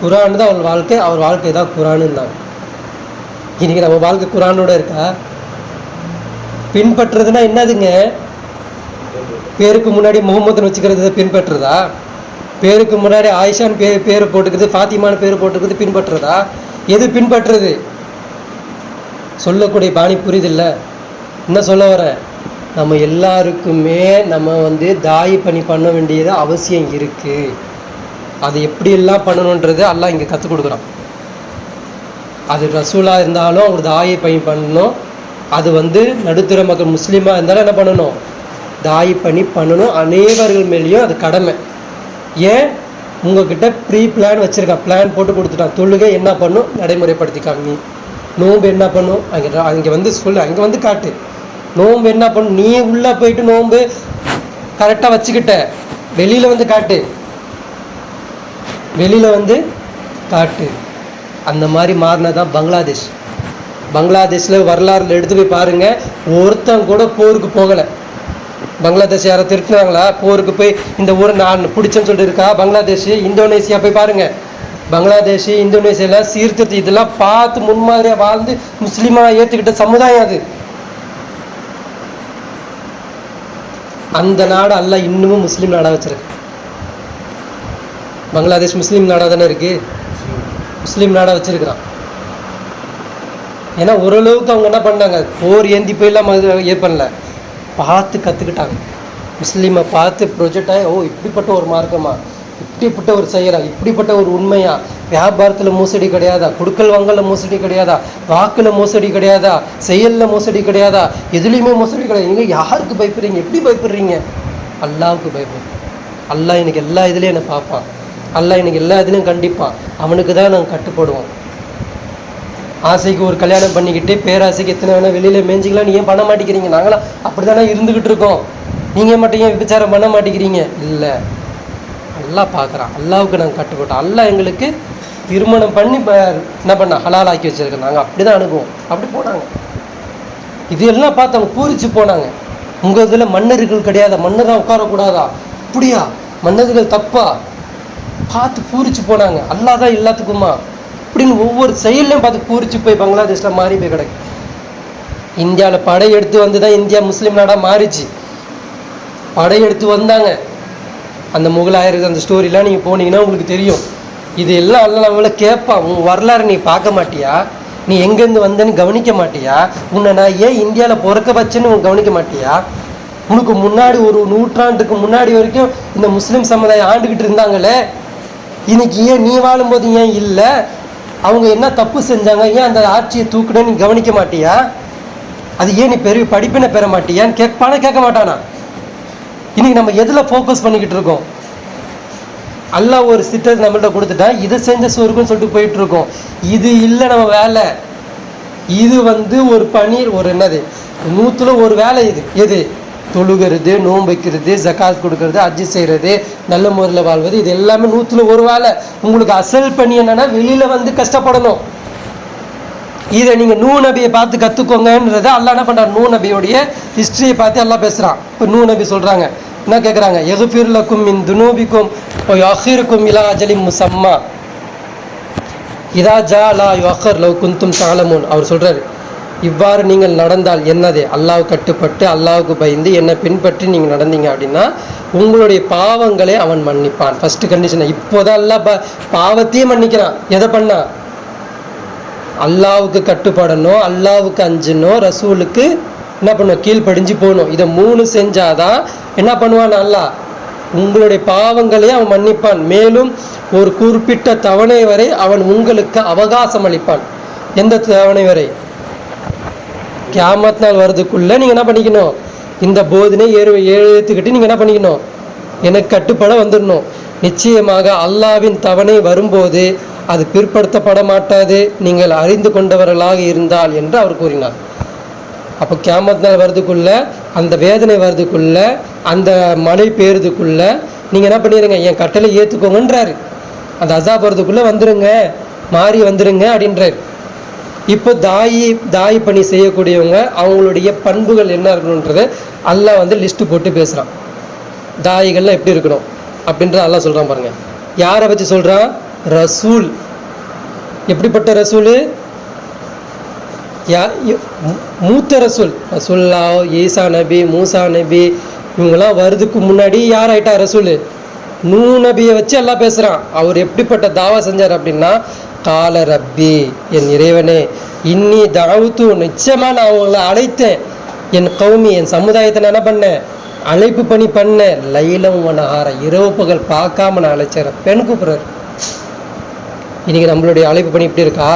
[SPEAKER 2] குர்ஆன் தான் அவர் வாழ்க்கை, அவர் வாழ்க்கை தான் குர்ஆனுன்னாங்க. இன்னைக்கு நம்ம வாழ்க்கை குர்ஆனோட இருக்கா? பின்பற்றுறதுன்னா என்னதுங்க? பேருக்கு முன்னாடி முகமதுன்னு வச்சுக்கிறது பின்பற்றுறதா? பேருக்கு முன்னாடி ஆயிஷான்னு பேர் போட்டுக்கிறது, ஃபாத்திமான்னு பேர் போட்டுக்கிறது பின்பற்றுறதா? எது பின்பற்றுறது? சொல்லக்கூடிய பாணி புரியுதில்ல? என்ன சொல்ல வர? நம்ம எல்லாருக்குமே நம்ம தாய் பணி பண்ண வேண்டியது அவசியம் இருக்குது. அது எப்படியெல்லாம் பண்ணணுன்றது அல்லாஹ் இங்கே கற்றுக் கொடுக்குறான். அது ரசூலாக இருந்தாலும் அவர் தாயை பணி பண்ணணும். அது நடுத்தர மக்கள் முஸ்லீமாக இருந்தாலும் என்ன பண்ணணும்? தாய் பணி பண்ணணும். அனைவர்கள் மேலேயும் அது கடமை. ஏன்? உங்ககிட்ட ப்ரீ பிளான் வச்சுருக்கான், பிளான் போட்டு கொடுத்துட்டான். தொழுகை என்ன பண்ணும்? நடைமுறைப்படுத்திக்காங்க. நீ நோன்பு என்ன பண்ணும்? அங்கே சொல்லு, அங்கே காட்டு. நோன்பு என்ன பண்ணும்? நீ உள்ளே போயிட்டு நோன்பு கரெக்டாக வச்சுக்கிட்ட, வெளியில் காட்டு, வெளியில் காட்டு. அந்த மாதிரி மாறினதான் பங்களாதேஷ். பங்களாதேஷில் வரலாறுல எடுத்து போய் பாருங்கள், ஒருத்தன் கூட போருக்கு போகலை. பங்களாதேஷ் யாரை திருத்தினாங்களா? போருக்கு போய் இந்த ஊரை நான் பிடிச்சேன்னு சொல்லிட்டு இருக்கா? பங்களாதேஷ், இந்தோனேசியா போய் பாருங்கள். பங்களாதேஷ், இந்தோனேசியாவில் சீர்திருத்தி இதெல்லாம் பார்த்து முன்மாதிரியாக வாழ்ந்து முஸ்லீமாக ஏற்றுக்கிட்ட சமுதாயம் அது. அந்த நாடு அல்லாஹ் இன்னமும் முஸ்லீம் நாடாக வச்சிருக்கு. பங்களாதேஷ் முஸ்லீம் நாடாக தானே இருக்குது, முஸ்லீம் நாடாக வச்சிருக்கிறான். ஏன்னா ஓரளவுக்கு அவங்க என்ன பண்ணாங்க, போர் ஏந்தி போயெல்லாம் பண்ணல, பார்த்து கற்றுக்கிட்டாங்க. முஸ்லீமை பார்த்து ப்ரொஜெக்ட் ஆகி, ஓ இப்படிப்பட்ட ஒரு மார்க்கமா, இப்படிப்பட்ட ஒரு செயலா, இப்படிப்பட்ட ஒரு உண்மையா, வியாபாரத்தில் மோசடி கிடையாதா, குடுக்கல் வாங்கல மோசடி கிடையாதா, வாக்கில் மோசடி கிடையாதா, செயலில் மோசடி கிடையாதா, எதுலேயுமே மோசடி கிடையாது. நீங்கள் யாருக்கு பயப்படுறீங்க, எப்படி பயப்படுறீங்க? அல்லாவுக்கு பயப்படுறீங்க. அல்லாஹ் எனக்கு எல்லா இதுலேயும் என்னை பார்ப்பான், அல்லாஹ் எனக்கு எல்லா இதுலேயும் கண்டிப்பான், அவனுக்கு தான் நாங்கள் கட்டுப்படுவோம். ஆசைக்கு ஒரு கல்யாணம் பண்ணிக்கிட்டு பேராசைக்கு எத்தனை வேணால் வெளியில் மேய்ஞ்சிக்கலாம், நீ ஏன் பண்ண மாட்டேங்கிறீங்க? நாங்களாம் அப்படி தானே இருந்துக்கிட்டு இருக்கோம், நீங்கள் மட்டும் ஏன் விபச்சாரம் பண்ண மாட்டேங்கிறீங்க? இல்லை, அல்லாஹ் பார்க்குறான், அல்லாவுக்கு நாங்கள் கட்டுப்பட்டோம். அல்லாஹ் எங்களுக்கு திருமணம் பண்ணி என்ன பண்ண ஹலால் ஆக்கி வச்சுருக்கோம். நாங்கள் அப்படி தான் அனுப்புவோம். அப்படி போனாங்க. இது எல்லாம் பார்த்து அவங்க பூரிச்சு போனாங்க. உங்கள் இதில் மன்னர்கள் கிடையாதா, மன்னராக உட்காரக்கூடாதா, அப்படியா, மன்னர்கள் தப்பா, பார்த்து பூரிச்சு போனாங்க. அல்லாஹ் தான் எல்லாத்துக்குமா அப்படின்னு ஒவ்வொரு செயல்லையும் பார்த்து பூரிச்சு போய் பங்களாதேஷில் மாறி போய் கிடக்கு. இந்தியாவில் படையெடுத்து வந்து தான் இந்தியா முஸ்லீம் நாடாக மாறிச்சு. படையெடுத்து வந்தாங்க. அந்த முகலாயருக்கு அந்த ஸ்டோரிலாம் நீங்கள் போனீங்கன்னா உங்களுக்கு தெரியும். இது எல்லாம் அல்ல நம்மள கேட்பான், உன் வரலாறு நீ பார்க்க மாட்டியா, நீ எங்கேருந்து வந்தேன்னு கவனிக்க மாட்டியா, உன்னை நான் ஏன் இந்தியாவில் பிறக்க வச்சேன்னு உன் கவனிக்க மாட்டியா, உனக்கு முன்னாடி ஒரு நூற்றாண்டுக்கு முன்னாடி வரைக்கும் இந்த முஸ்லீம் சமுதாயம் ஆண்டுக்கிட்டு இருந்தாங்களே, இன்னைக்கு ஏன் நீ வாழும்போது ஏன் இல்லை, அவங்க என்ன தப்பு செஞ்சாங்க, ஏன் அந்த ஆட்சியை தூக்குன்னு நீ கவனிக்க மாட்டியா, அது ஏன் நீ பெரிய படிப்பினை பெற மாட்டியான்னு கேட்பானா? கேட்க மாட்டானா? இன்னைக்கு நம்ம எதில் ஃபோக்கஸ் பண்ணிக்கிட்டு இருக்கோம்? அல்லாஹ் ஒரு சிட்டத்தை நம்மள்கிட்ட கொடுத்துட்டா இதை செஞ்ச சொருக்குன்னு சொல்லிட்டு போயிட்டு இருக்கோம். இது இல்லை நம்ம வேலை. இது ஒரு பணி, ஒரு என்னது 100ல் ஒரு வேலை. இது எது? தொழுகிறது, நோன்பு வைக்கிறது, ஜகாத் கொடுக்கறது, ஹஜ் செய்கிறது, நல்ல முறையில் வாழ்வது, இது எல்லாமே 100ல் ஒரு வேலை. உங்களுக்கு அசல் பணி என்னன்னா வெளியில் கஷ்டப்படணும். இதை நீங்கள் நூ நபியை பார்த்து கற்றுக்கோங்கன்றத அல்லாஹ் என்ன பண்ணுறான், நூ நபியோடைய ஹிஸ்ட்ரியை பார்த்து எல்லாம் பேசுகிறான். இப்போ நூ நபி சொல்கிறாங்க, என்ன கேட்குறாங்க, எகுஃபிர் லக்கும் மின் துனூபிக்கும் யஹிருக்கும் இலா அஜலின் முஸம்மா இதா ஜா லா யுஅக்கர் லவ் குந்தும் தஅலமூன். அவர் சொல்கிறாரு, இவ்வாறு நீங்கள் நடந்தால் என்னது, அல்லாஹ் கட்டுப்பட்டு அல்லாஹுக்கு பயந்து என்னை பின்பற்றி நீங்கள் நடந்தீங்க அப்படின்னா உங்களுடைய பாவங்களை அவன் மன்னிப்பான். ஃபஸ்ட்டு கண்டிஷனை. இப்போதான் அல்லாஹ் பாவத்தையும் மன்னிக்கிறான். எதை பண்ணா? அல்லாவுக்கு கட்டுப்படணும், அல்லாவுக்கு அஞ்சணும், ரசூலுக்கு என்ன பண்ணுவோம், கீழ்ப்படிஞ்சு போகணும். இதை 3 செஞ்சாதான் என்ன பண்ணுவான் அல்லாஹ், உங்களுடைய பாவங்களையும் அவன் மன்னிப்பான். மேலும் ஒரு குறிப்பிட்ட தவணை வரை அவன் உங்களுக்கு அவகாசம் அளிப்பான். எந்த தவணை வரை? கியாமத் நாள் வர்றதுக்குள்ளே நீங்கள் என்ன பண்ணிக்கணும், இந்த போதனை ஏற்றுக்கிட்டு நீங்கள் என்ன பண்ணிக்கணும், எனக்கு கட்டுப்பட வந்துடணும். நிச்சயமாக அல்லாவின் தவணை வரும்போது அது பிற்படுத்தப்பட மாட்டாது, நீங்கள் அறிந்து கொண்டவர்களாக இருந்தால் என்று அவர் கூறினார். அப்போ கியாமத் நாள் வர்றதுக்குள்ள, அந்த வேதனை வர்றதுக்குள்ள, அந்த மழை பெய்யறதுக்குள்ள நீங்கள் என்ன பண்ணிடுங்க, என் கட்டளை ஏற்றுக்கோங்கன்றாரு. அந்த அசாப் வர்றதுக்குள்ளே வந்துடுங்க, மாறி வந்துடுங்க அப்படின்றாரு. இப்போ தாய் பணி செய்யக்கூடியவங்க அவங்களுடைய பண்புகள் என்ன இருக்கணுன்றது அல்லாஹ் லிஸ்ட்டு போட்டு பேசுகிறான். தாயிகள்லாம் எப்படி இருக்கணும் அப்படின்ற அல்லாஹ் சொல்கிறான் பாருங்கள். யாரை வச்சு சொல்கிறான்? ரசூல். எப்படிப்பட்ட ரசூல்? மூத்த ரசூல். ரசூல்லா, ஈசா நபி, மூசா நபி, இவங்கெல்லாம் வர்றதுக்கு முன்னாடி யார் ஆயிட்டா ரசூல்? நூ நபியை வச்சு எல்லாம் பேசுகிறான். அவர் எப்படிப்பட்ட தாவா செஞ்சார் அப்படின்னா, கால ரப்பி, என் இறைவனே, இன்னி தாவுத்து, நிச்சயமாக நான் அவங்களை அழைத்தேன், என் கௌமி, என் சமுதாயத்தை நான் என்ன பண்ணேன், அழைப்பு பணி பண்ணேன், லைலம் வனஹார, இரவு பகல் பார்க்காம நான் அழைச்சேன். பெண் கூப்பிட்றாரு. இன்றைக்கி நம்மளுடைய அழைப்பு பணி இப்படி இருக்கா?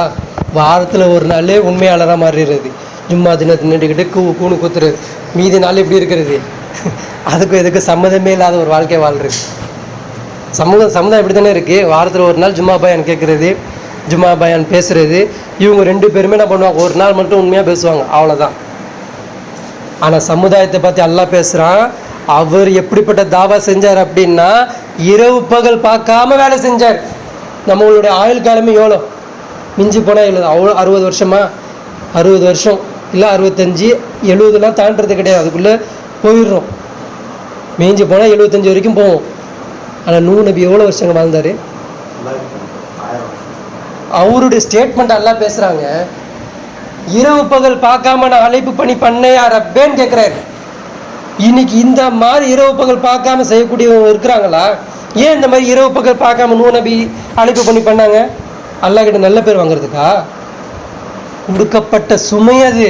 [SPEAKER 2] வாரத்தில் ஒரு நாள் உண்மையாளராக மாறிடுறது, ஜும்மா தினத்தை நின்றுக்கிட்டு கூணு குத்துறது, மீதி நாள் எப்படி இருக்கிறது, அதுக்கும் இதுக்கு சம்மதமே இல்லாத ஒரு வாழ்க்கை வாழ்றது. சமுதாயம் இப்படி தானே இருக்குது. வாரத்தில் ஒரு நாள் ஜும்மா பயான் கேட்குறது, ஜும்மா பயான் பேசுகிறது. இவங்க 2 பேருமே என்ன பண்ணுவாங்க, ஒரு நாள் மட்டும் உண்மையாக பேசுவாங்க, அவ்வளோதான். ஆனால் சமுதாயத்தை பற்றி அல்லாஹ் பேசுகிறான். அவர் எப்படிப்பட்ட தாவா செஞ்சார் அப்படின்னா, இரவு பகல் பார்க்காம வேலை செஞ்சார். நம்மளுடைய ஆயுள் காலமே எவ்வளோ மிஞ்சி போனால் எவ்வளோ, அவ்வளோ 60 வருஷமா, 60 வருஷம் இல்லை 65 70லாம் தாண்டது கிடையாது, அதுக்குள்ளே போயிடுறோம். மிஞ்சி போனால் 75 வரைக்கும் போவோம். ஆனால் நூ நபி எவ்வளோ வருஷங்கள் வாழ்ந்தார்? அவருடைய ஸ்டேட்மெண்ட் எல்லாம் பேசுகிறாங்க. இரவு பகல் பார்க்காம நான் அழைப்பு பண்ணி பண்ணையா ரப்பேன்னு கேட்குறாரு. இன்னைக்கு இந்த மாதிரி இரவு பகல் பார்க்காம செய்யக்கூடியவங்க இருக்கிறாங்களா? ஏன் இந்த மாதிரி இரவு பகல் பார்க்காம நூ நபி அழைப்பு பண்ணாங்க? அல்லாஹ் கிட்ட நல்ல பேர் வாங்குறதுக்கா? கொடுக்கப்பட்ட சுமை அது.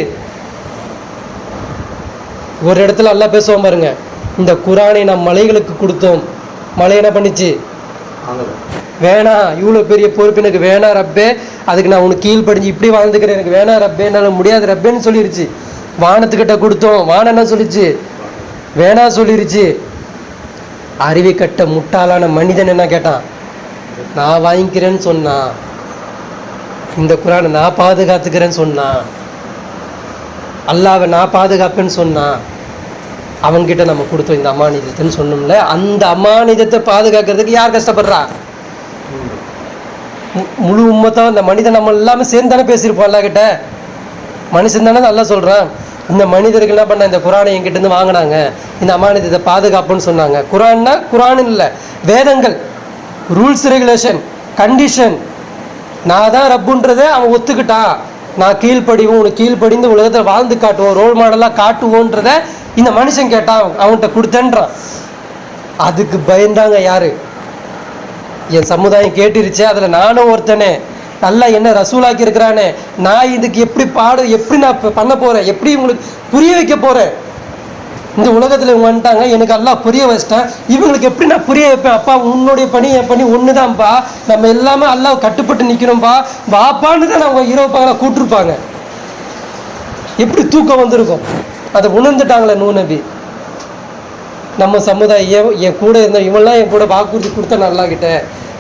[SPEAKER 2] ஒரு இடத்துல அல்லாஹ் பேசுவோம் பாருங்க, இந்த குரானை நாம் மலைகளுக்கு கொடுத்தோம், மலை என்ன பண்ணிச்சு? வேணாம், இவ்வளோ பெரிய பொறுப்பு எனக்கு வேணாம் ரப்பே, அதுக்கு நான் உனக்கு கீழ்ப்படிஞ்சு இப்படி வாழ்ந்துக்கிறேன், எனக்கு வேணாம் ரப்பே, என்னால் முடியாது ரப்பேன்னு சொல்லிருச்சு. வானத்துக்கிட்ட கொடுத்தோம், வானம் என்ன சொல்லிச்சு? வேணாம் சொல்லிருச்சு. அறிவை கட்ட முட்டாளான மனிதன் என்ன கேட்டான்? நான் வாங்கிக்கிறேன்னு சொன்னான், இந்த குரானை நான் பாதுகாத்துக்கிறேன்னு சொன்னான், அல்லாவை நான் பாதுகாப்பேன்னு சொன்னான். அவன்கிட்ட நம்ம கொடுத்தோம் இந்த அமானிதத்தைன்னு சொன்னோம்ல, அந்த அமானிதத்தை பாதுகாக்கிறதுக்கு யார் கஷ்டப்படுறா? முழு உம்மத்தான் இந்த மனிதன் நம்ம எல்லாமே சேர்ந்து தானே பேசியிருப்போம் அல்லா கிட்ட. மனுஷன் தானே நல்லா சொல்கிறான். இந்த மனிதர்கள் என்ன பண்ண, இந்த குரானை என்கிட்ட வாங்கினாங்க, இந்த அமானிதத்தை பாதுகாப்புன்னு சொன்னாங்க. குரான்னா குரான் இல்லை, வேதங்கள், ரூல்ஸ் ரெகுலேஷன், கண்டிஷன். நான் தான் ரப்புன்றதை அவன் ஒத்துக்கிட்டான். நான் கீழ்ப்படிவோம், உனக்கு கீழ்ப்படிந்து உலகத்தில் வாழ்ந்து காட்டுவோம், ரோல் மாடலாக காட்டுவோன்றத இந்த மனுஷன் கேட்டான், அவன்கிட்ட கொடுத்தேன்றான். அதுக்கு பயந்தாங்க யாரு? என் சமுதாயம் கேட்டுருச்சு, அதில் நானும் ஒருத்தனே, நல்லா என்ன ரசூலாக்கி இருக்கிறானே, நான் இதுக்கு எப்படி நான் பண்ண போகிறேன், எப்படி உங்களுக்கு புரிய வைக்க போகிறேன்? இந்த உலகத்தில் இவங்க வந்துட்டாங்க, எனக்கு எல்லாம் புரிய வச்சிட்டேன், இவங்களுக்கு எப்படி நான் புரிய வைப்பேன்? அப்பா உன்னுடைய பணி என் பணி ஒன்று தான்ப்பா, நம்ம எல்லாமே எல்லாம் கட்டுப்பட்டு நிற்கணும்ப்பா, வாப்பான்னு தான் அவங்க இரவுப்பாங்களா கூட்டிருப்பாங்க. எப்படி தூக்கம் வந்திருக்கும்? அதை உணர்ந்துட்டாங்களே நூ நபி. நம்ம சமுதாயம் என் கூட இருந்த இவெல்லாம் என் கூட வாக்குறுதி கொடுத்தா நல்லா கிட்ட,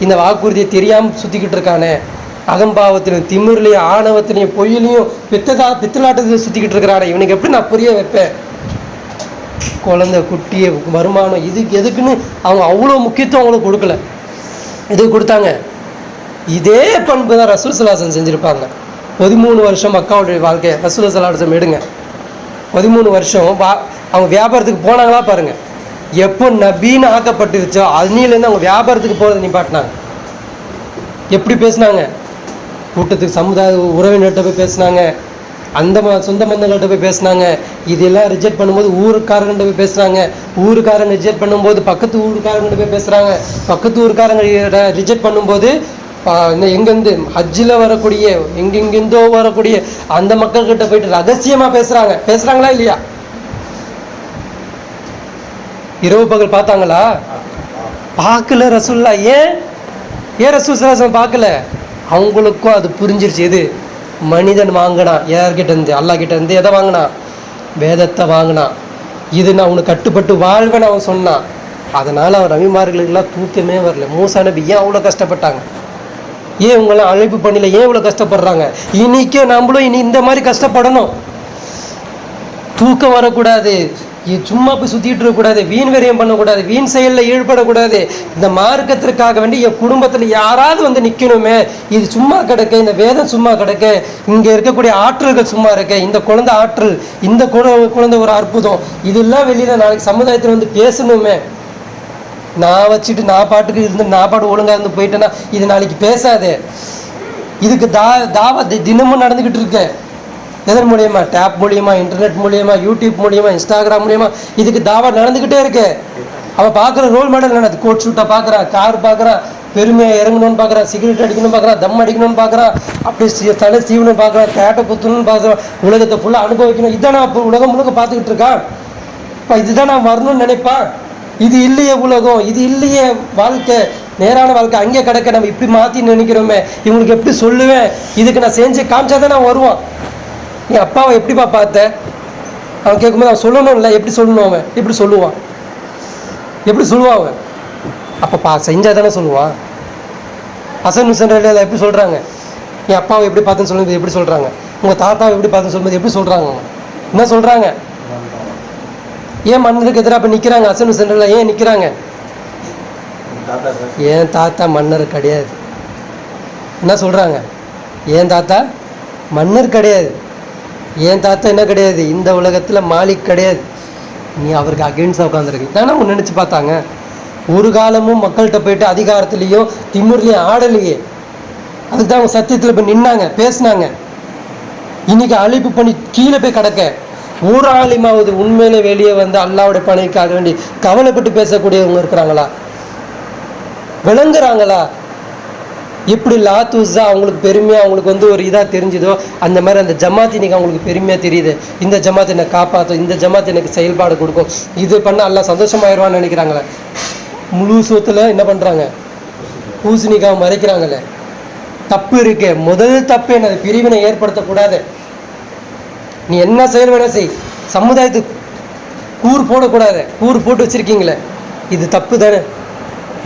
[SPEAKER 2] இந்த வாக்குறுதியை தெரியாமல் சுற்றிக்கிட்டு இருக்கானே, அகம்பாவத்திலையும் திமிர்லையும் ஆணவத்திலையும் பொய்யிலையும் பித்தலாட்டத்தையும் சுற்றிக்கிட்டு இருக்கிறானே, இவனுக்கு எப்படி நான் புரிய வைப்பேன்? குழந்தை குட்டியை வருமானம் இதுக்கு எதுக்குன்னு அவங்க அவ்வளோ முக்கியத்துவம் அவங்களுக்கு கொடுக்கல. இதுக்கு கொடுத்தாங்க. இதே பண்பு தான் ரசூல் ஸல்லல்லாஹு செஞ்சுருப்பாங்க. 13 வருஷம் மக்காவுடைய வாழ்க்கை ரசூல் ஸல்லல்லாஹு எடுங்க. 13 வருஷம் அவங்க வியாபாரத்துக்கு போனாங்களா பாருங்கள். எப்போ நபீன்னு ஆக்கப்பட்டுருச்சோ அன்னிலேருந்து அவங்க வியாபாரத்துக்கு போகிறத நிப்பாட்டினாங்க. எப்படி பேசினாங்க? கூட்டத்துக்கு சமுதாய உறவினர்கிட்ட போய் பேசினாங்க, அந்த சொந்த பந்தங்கள்கிட்ட போய் பேசினாங்க. இதெல்லாம் ரிஜெக்ட் பண்ணும்போது ஊருக்காரங்கிட்ட போய் பேசுகிறாங்க, ஊருக்காரங்க ரிஜெக்ட் பண்ணும்போது பக்கத்து ஊருக்காரங்கிட்ட போய் பேசுகிறாங்க, பக்கத்து ஊருக்காரங்க ரிஜெக்ட் பண்ணும்போது எங்கேருந்து ஹஜ்ஜில் வரக்கூடிய எங்கெங்கேருந்தோ வரக்கூடிய அந்த மக்கள்கிட்ட போயிட்டு ரகசியமாக பேசுகிறாங்களா இல்லையா? இரவு பகல் பார்த்தாங்களா? பார்க்கல ரசூல்லா. ஏன் ரசூல் ஸல்லல்லாஹு அலைஹி வஸல்லம் பார்க்கல? அவங்களுக்கும் அது புரிஞ்சிருச்சு. எது மனிதன் வாங்கினான், யார்கிட்ட இருந்து? அல்லாஹ் கிட்ட இருந்து. எதை வாங்கினான்? வேதத்தை வாங்கினான். இது நான் உனக்கு கட்டுப்பட்டு வாழ்வேன்னு அவன் சொன்னான். அதனால் அவன் நபிமார்களுக்கெல்லாம் தூக்கமே வரல. மூசா நபி ஏன் அவ்வளோ கஷ்டப்பட்டாங்க? ஏன் உங்களாம் அழைப்பு பண்ணல? ஏன் இவ்வளோ கஷ்டப்படுறாங்க? இன்றைக்கே நம்மளும் இனி இந்த மாதிரி கஷ்டப்படணும். தூக்கம் வரக்கூடாது, சும்மா போய் சுற்றிட்டு இருக்கக்கூடாது, வீண் விரயம் பண்ணக்கூடாது, வீண் செயலில் ஈடுபடக்கூடாது. இந்த மார்க்கத்திற்காக வேண்டி என் குடும்பத்தில் யாராவது வந்து நிற்கணுமே. இது சும்மா கிடக்க, இந்த வேதம் சும்மா கிடக்க, இங்கே இருக்கக்கூடிய ஆற்றல்கள் சும்மா இருக்க, இந்த குழந்தை ஆற்றல், இந்த குழந்தை ஒரு அற்புதம், இதெல்லாம் வெளியில் நாளைக்கு சமுதாயத்தில் வந்து பேசணுமே. நான் வச்சுட்டு நான் பாட்டுக்கு இருந்து நான் பாட்டு ஒழுங்காக இருந்து போயிட்டேன்னா இது நாளைக்கு பேசாதே. இதுக்கு தாவா தினமும் நடந்துக்கிட்டு இருக்கேன். எதன் மூலியமா? டேப் மூலியமா, இன்டர்நெட் மூலியமா, யூடியூப் மூலியமா, இன்ஸ்டாகிராம் மூலியமா இதுக்கு தாவா நடந்துக்கிட்டே இருக்கு. அவன் பார்க்குற ரோல் மாடல் என்னது? கோட் ஷூட்டாக பார்க்குறான், கார் பார்க்குறான், பெருமையாக இறங்கணும்னு பார்க்குறான், சிகரெட் அடிக்கணும்னு பார்க்குறான், தம் அடிக்கணும்னு பார்க்குறான், அப்படி தலை சீவனும் பார்க்குறான், தேட்டை குத்தணும்னு பார்க்குறான், உலகத்தை ஃபுல்லாக அனுபவிக்கணும். இதான் நான் இப்போ உலகம் முழுக்க பார்த்துக்கிட்டு இருக்கான். இப்போ இதுதான் நான் வரணும்னு நினைப்பான். இது இல்லையே உலகம், இது இல்லையே வாழ்க்கை, நேரான வாழ்க்கை அங்கே கிடக்க. நம்ம இப்படி மாற்றி நினைக்கிறோமே, இவங்களுக்கு எப்படி சொல்லுவேன்? இதுக்கு நான் செஞ்சு காமிச்சா தான் நான் வருவான். நீ அப்பாவை எப்படிப்பா பார்த்த? அவன் கேட்கும்போது அவன் சொல்லணும் இல்லை, எப்படி சொல்லணும்? அவன் எப்படி சொல்லுவான்? அவன் அப்போ செஞ்சால் தானே சொல்லுவான். ஹசன் ஹுசைன் ரலியல்லாஹு எப்படி சொல்கிறாங்க? என் அப்பாவை எப்படி பார்த்துன்னு சொல்லும்போது எப்படி சொல்கிறாங்க? உங்கள் தாத்தாவை எப்படி பார்த்துன்னு சொல்லும்போது எப்படி சொல்கிறாங்க? என்ன சொல்கிறாங்க? ஏன் மன்னருக்கு எதிராக இப்போ நிற்கிறாங்க? ஹசன் ஹுசைன் ரலியல்லாஹு ஏன் நிற்கிறாங்க? ஏன் தாத்தா மன்னர் கிடையாது. என்ன சொல்கிறாங்க? ஏன் தாத்தா மன்னர் கிடையாது. ஏன் தாத்தா என்ன கிடையாது? இந்த உலகத்தில் மாலிக் கிடையாது. நீ அவருக்கு அகெயின்ஸ்டாக உட்காந்துருக்கு தானே அவங்க நினச்சி பார்த்தாங்க. ஒரு காலமும் மக்கள்கிட்ட போயிட்டு அதிகாரத்துலேயும் திமுர்லேயும் ஆடலையே. அதுக்கு தான் அவங்க சத்தியத்தில் போய் நின்னாங்க, பேசினாங்க. இன்னைக்கு அழைப்பு பண்ணி கீழே போய் கிடக்க, ஊர் ஆலிமாவது உண்மையிலே வெளியே வந்து அல்லாவுடைய பணிக்காக வேண்டி கவலைப்பட்டு பேசக்கூடியவங்க இருக்கிறாங்களா? விளங்குறாங்களா? எப்படி லாத்துஸா அவங்களுக்கு பெருமையாக அவங்களுக்கு வந்து ஒரு இதாக தெரிஞ்சுதோ அந்த மாதிரி அந்த ஜமாத் இன்னைக்கு அவங்களுக்கு பெருமையாக தெரியுது. இந்த ஜமாத் என்னை காப்பாற்றும், இந்த ஜமாத் எனக்கு செயல்பாடு கொடுக்கும், இது பண்ண எல்லாம் சந்தோஷமாயிருவான்னு நினைக்கிறாங்களே. முழு சொத்தில் என்ன பண்ணுறாங்க? பூசணிக்காவை மறைக்கிறாங்களே. தப்பு இருக்கு. முதல் தப்பு என்னது? பிரிவினை ஏற்படுத்தக்கூடாது. நீ என்ன செயல் வேணா செய், சமுதாயத்துக்கு கூர் போடக்கூடாது. கூர் போட்டு வச்சிருக்கீங்களே, இது தப்பு தானே.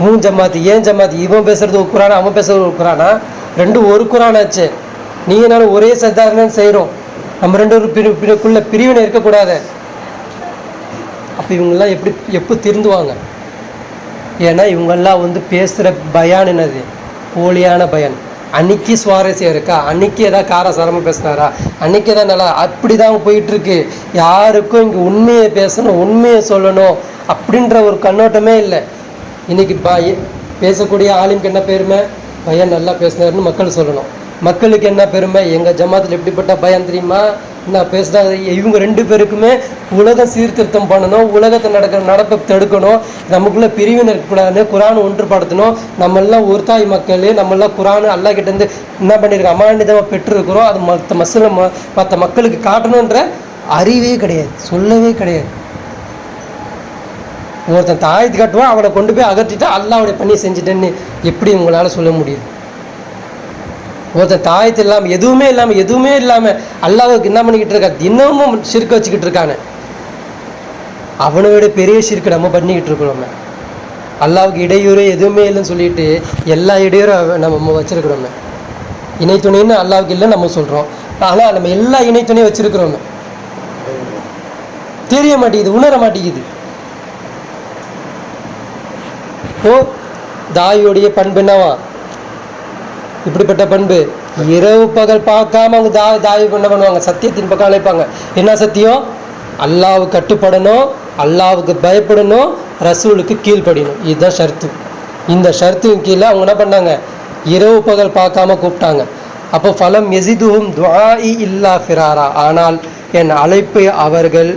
[SPEAKER 2] மூணு ஜமாத்து, ஏன் ஜமாத்து? இவன் பேசுறது ஒரு குரானா, அவன் பேசுறது ஒரு குரானா? ரெண்டும் ஒரு குரானாச்சு. நீங்க நானும் ஒரே சத்தாரணம் செய்கிறோம். நம்ம ரெண்டு ஒரு பிரிவினை இருக்கக்கூடாது. அப்போ இவங்கெல்லாம் எப்போ திருந்துவாங்க? ஏன்னா இவங்கெல்லாம் வந்து பேசுகிற பயான் என்னது? போலியான பயான். அன்னைக்கு சுவாரஸ்யம் இருக்கா? அன்னைக்கு ஏதாவது காரசாரமாக பேசினாரா? அன்னைக்கு ஏதாவது நல்லா? அப்படி தான் போயிட்டுருக்கு. யாருக்கும் இங்கே உண்மையை பேசணும், உண்மையை சொல்லணும் அப்படின்ற ஒரு கண்ணோட்டமே இல்லை. இன்றைக்கி பேசக்கூடிய ஆளுக்கு என்ன பெருமை? பயான் நல்லா பேசினாருன்னு மக்கள் சொல்லணும். மக்களுக்கு என்ன பெருமை? எங்கள் ஜமாத்தில் எப்படிப்பட்ட பயான் தெரியுமா? நான் பேசுனா இவங்க ரெண்டு பேருக்குமே உலகம் சீர்திருத்தம் பண்ணணும், உலகத்தை நடப்பை தடுக்கணும், நமக்குள்ளே பிரிவினை இருக்கக்கூடாதுன்னு குரான் ஒன்றுபடுத்தணும். நம்மெல்லாம் ஒரு தாய் மக்கள், நம்மெல்லாம் குரான் அல்லா கிட்டேருந்து என்ன பண்ணியிருக்கோம்? அமானிதமாக பெற்றிருக்கிறோம். அது மற்ற மக்களுக்கு காட்டணுன்ற அறிவே கிடையாது, சொல்லவே கிடையாது. ஒருத்தன் தாயத்து கட்டுவான், அவனை கொண்டு போய் அகற்றிட்டா அல்லாவுடைய பண்ணி செஞ்சுட்டேன்னு எப்படி உங்களால் சொல்ல முடியுது? ஒருத்தன் தாயத்து இல்லாமல் எதுவுமே இல்லாமல் அல்லாவுக்கு என்ன பண்ணிக்கிட்டு இருக்கா? தினமும் ஷிர்க் வச்சுக்கிட்டு இருக்கானே. அவனை விட பெரிய ஷிர்க் நம்ம பண்ணிக்கிட்டு இருக்கிறோமே. அல்லாவுக்கு இடையூறு எதுவுமே இல்லைன்னு சொல்லிட்டு எல்லா இடையூறும் நம்ம வச்சிருக்கிறோமே. இணைத்துணைன்னு அல்லாவுக்கு இல்லைன்னு நம்ம சொல்கிறோம். ஆனால் நம்ம எல்லா இணைத்துணையும் வச்சிருக்கிறோமே. தெரிய மாட்டேங்குது, உணர மாட்டேங்குது. தாயுடைய பண்பு என்னவா? இப்படிப்பட்ட பண்பு. இரவு பகல் பார்க்காம அவங்க தாய் என்ன பண்ணுவாங்க? சத்தியத்தின் பக்கம் அழைப்பாங்க. என்ன சத்தியம்? அல்லாவுக்கு கட்டுப்படணும், அல்லாவுக்கு பயப்படணும், ரசூலுக்கு கீழ்ப்படியணும். இதுதான் ஷர்த்து. இந்த ஷர்த்துக்கு கீழே அவங்க என்ன பண்ணாங்க? இரவு பகல் பார்க்காம கூப்பிட்டாங்க. அப்போ ஃபலம் யஸிதுஹும் துஆஇ இல்லா ஃபிராரா. ஆனால் என் அழைப்பை அவர்கள்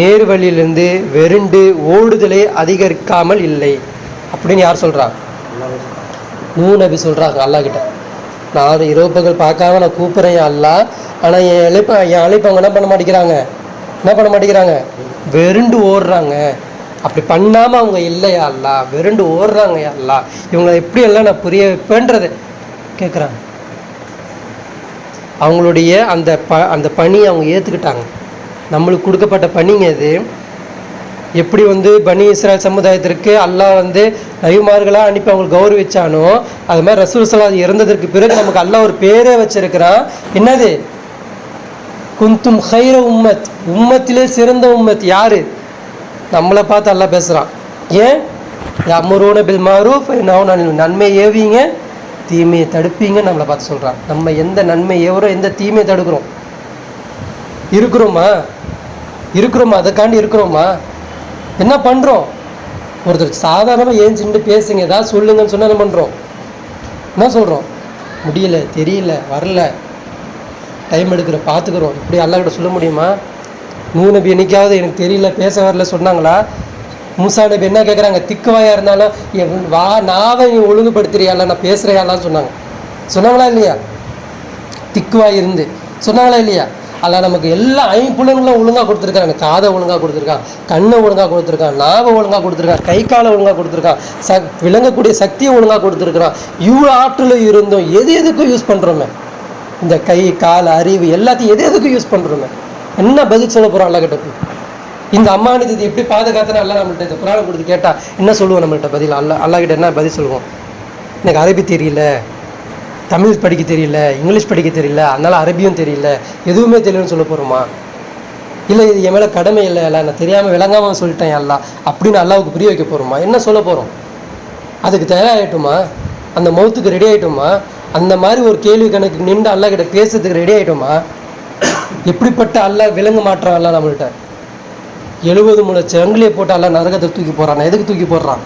[SPEAKER 2] நேர்வழியிலிருந்து வெறுண்டு ஓடுதலை அதிகரிக்காமல் இல்லை அப்படின்னு யார் சொல்கிறா? நபி சொல்கிறாங்க அல்லாஹ் கிட்ட. நான் இரவு பகல் பார்க்காம நான் கூப்பிட்றேன் அல்லா, ஆனால் என் அழைப்பு அவங்க என்ன பண்ண மாட்டேங்கிறாங்க? வெறுண்டு ஓடுறாங்க. அப்படி பண்ணாமல் அவங்க இல்லையா அல்லா, வெறுண்டு ஓடுறாங்க அல்லா, இவங்களை எப்படி எல்லாம் நான் புரிய வைப்பேன்றதை கேட்குறாங்க. அவங்களுடைய அந்த பணியை அவங்க ஏற்றுக்கிட்டாங்க. நம்மளுக்கு கொடுக்கப்பட்ட பணிங்க இது. எப்படி வந்து பனி இஸ்ராயல் சமுதாயத்திற்கு அல்லாஹ் வந்து நபிமார்களாக அனுப்பி அவங்களுக்கு கௌரவிச்சானோ, அது மாதிரி ரசூல் ஸல்லல்லாஹு அலைஹி இறந்ததற்கு பிறகு நமக்கு அல்லாஹ் ஒரு பேரே வச்சிருக்கிறான். என்னது? குந்தும் ஹைர உம்மத், உம்மத்திலே சிறந்த உம்மத். யாரு? நம்மளை பார்த்து அல்லாஹ் பேசுகிறான். ஏன்? யஅமுரூன பில் மஅரூஃப் வயன்ஹவுன அனில் முன்கர். நன்மை ஏவீங்க, தீமையை தடுப்பீங்க நம்மளை பார்த்து சொல்கிறான். நம்ம எந்த நன்மை ஏவுறோம், எந்த தீமையை தடுக்கிறோம்? இருக்கிறோமா? அதுக்காண்டி இருக்கிறோமா? என்ன பண்ணுறோம்? ஒருத்தர் சாதாரணமாக ஏஞ்சிட்டு பேசுங்க, ஏதாவது சொல்லுங்கன்னு சொன்னால் என்ன பண்ணுறோம்? என்ன சொல்கிறோம்? முடியல, தெரியல, வரல, டைம் எடுக்கிற, பார்த்துக்கிறோம். இப்படி அல்லாஹ் கிட்ட சொல்ல முடியுமா? நபி என்னைக்காவது எனக்கு தெரியல, பேச வரல சொன்னாங்களா? மூசா நபி என்ன கேட்குறாங்க? திக்குவாயாக இருந்தாலும் நாவை நீ ஒழுங்குபடுத்துறியால, நான் பேசுகிறையாலான்னு சொன்னாங்களா இல்லையா? திக்குவாய் இருந்து சொன்னாங்களா இல்லையா? அல்ல நமக்கு எல்லா ஐம்புலன்களும் ஒழுங்காக கொடுத்துருக்காங்க. காதை ஒழுங்காக கொடுத்துருக்கான், கண்ணை ஒழுங்காக கொடுத்துருக்கான், நாவை ஒழுங்காக கொடுத்துருக்கான், கை காலை ஒழுங்காக கொடுத்துருக்கான், விளங்கக்கூடிய சக்தியை ஒழுங்காக கொடுத்துருக்குறான். இவ்வளோ ஆற்றல் இருந்தோம் எதுக்கும் யூஸ் பண்ணுறோமே. இந்த கை கால் அறிவு எல்லாத்தையும் எதுக்கும் யூஸ் பண்ணுறோமே. என்ன பதில் சொல்ல போகிறோம் அல்லா கிட்ட? இந்த அம்மானிதத்தை எப்படி பாதுகாத்துனா அல்லா நம்மள்கிட்ட இந்த குரானை கொடுத்து கேட்டால் என்ன சொல்லுவோம்? நம்மள்கிட்ட பதில் அல்லா கிட்ட என்ன பதில் சொல்லுவோம்? எனக்கு அரபி தெரியல, தமிழ் படிக்க தெரியல, இங்கிலீஷ் படிக்க தெரியல, அதனால் அரபியும் தெரியல, எதுவுமே தெரியலன்னு சொல்ல போகிறோமா? இல்லை இது என் மேலே கடமை இல்லை, இல்லை நான் தெரியாமல் விளங்காமல் சொல்லிட்டேன் எல்லாம் அப்படின்னு அல்லாவுக்கு புரிய வைக்க போகிறோமா? என்ன சொல்ல போகிறோம்? அதுக்கு தயாராகிட்டோமா? அந்த மௌத்துக்கு ரெடி ஆகிட்டோமா? அந்த மாதிரி ஒரு கேள்வி கணக்கு நின்று அல்லா கிட்ட பேசுறதுக்கு ரெடி ஆகிட்டோமா? எப்படிப்பட்ட அல்லா விளங்க மாற்றான் அல்லா நம்மள்கிட்ட? 70 முளை சங்கிலியை போட்டு அல்லா நரகத்தை தூக்கி போடுறான். எதுக்கு தூக்கி போடுறான்?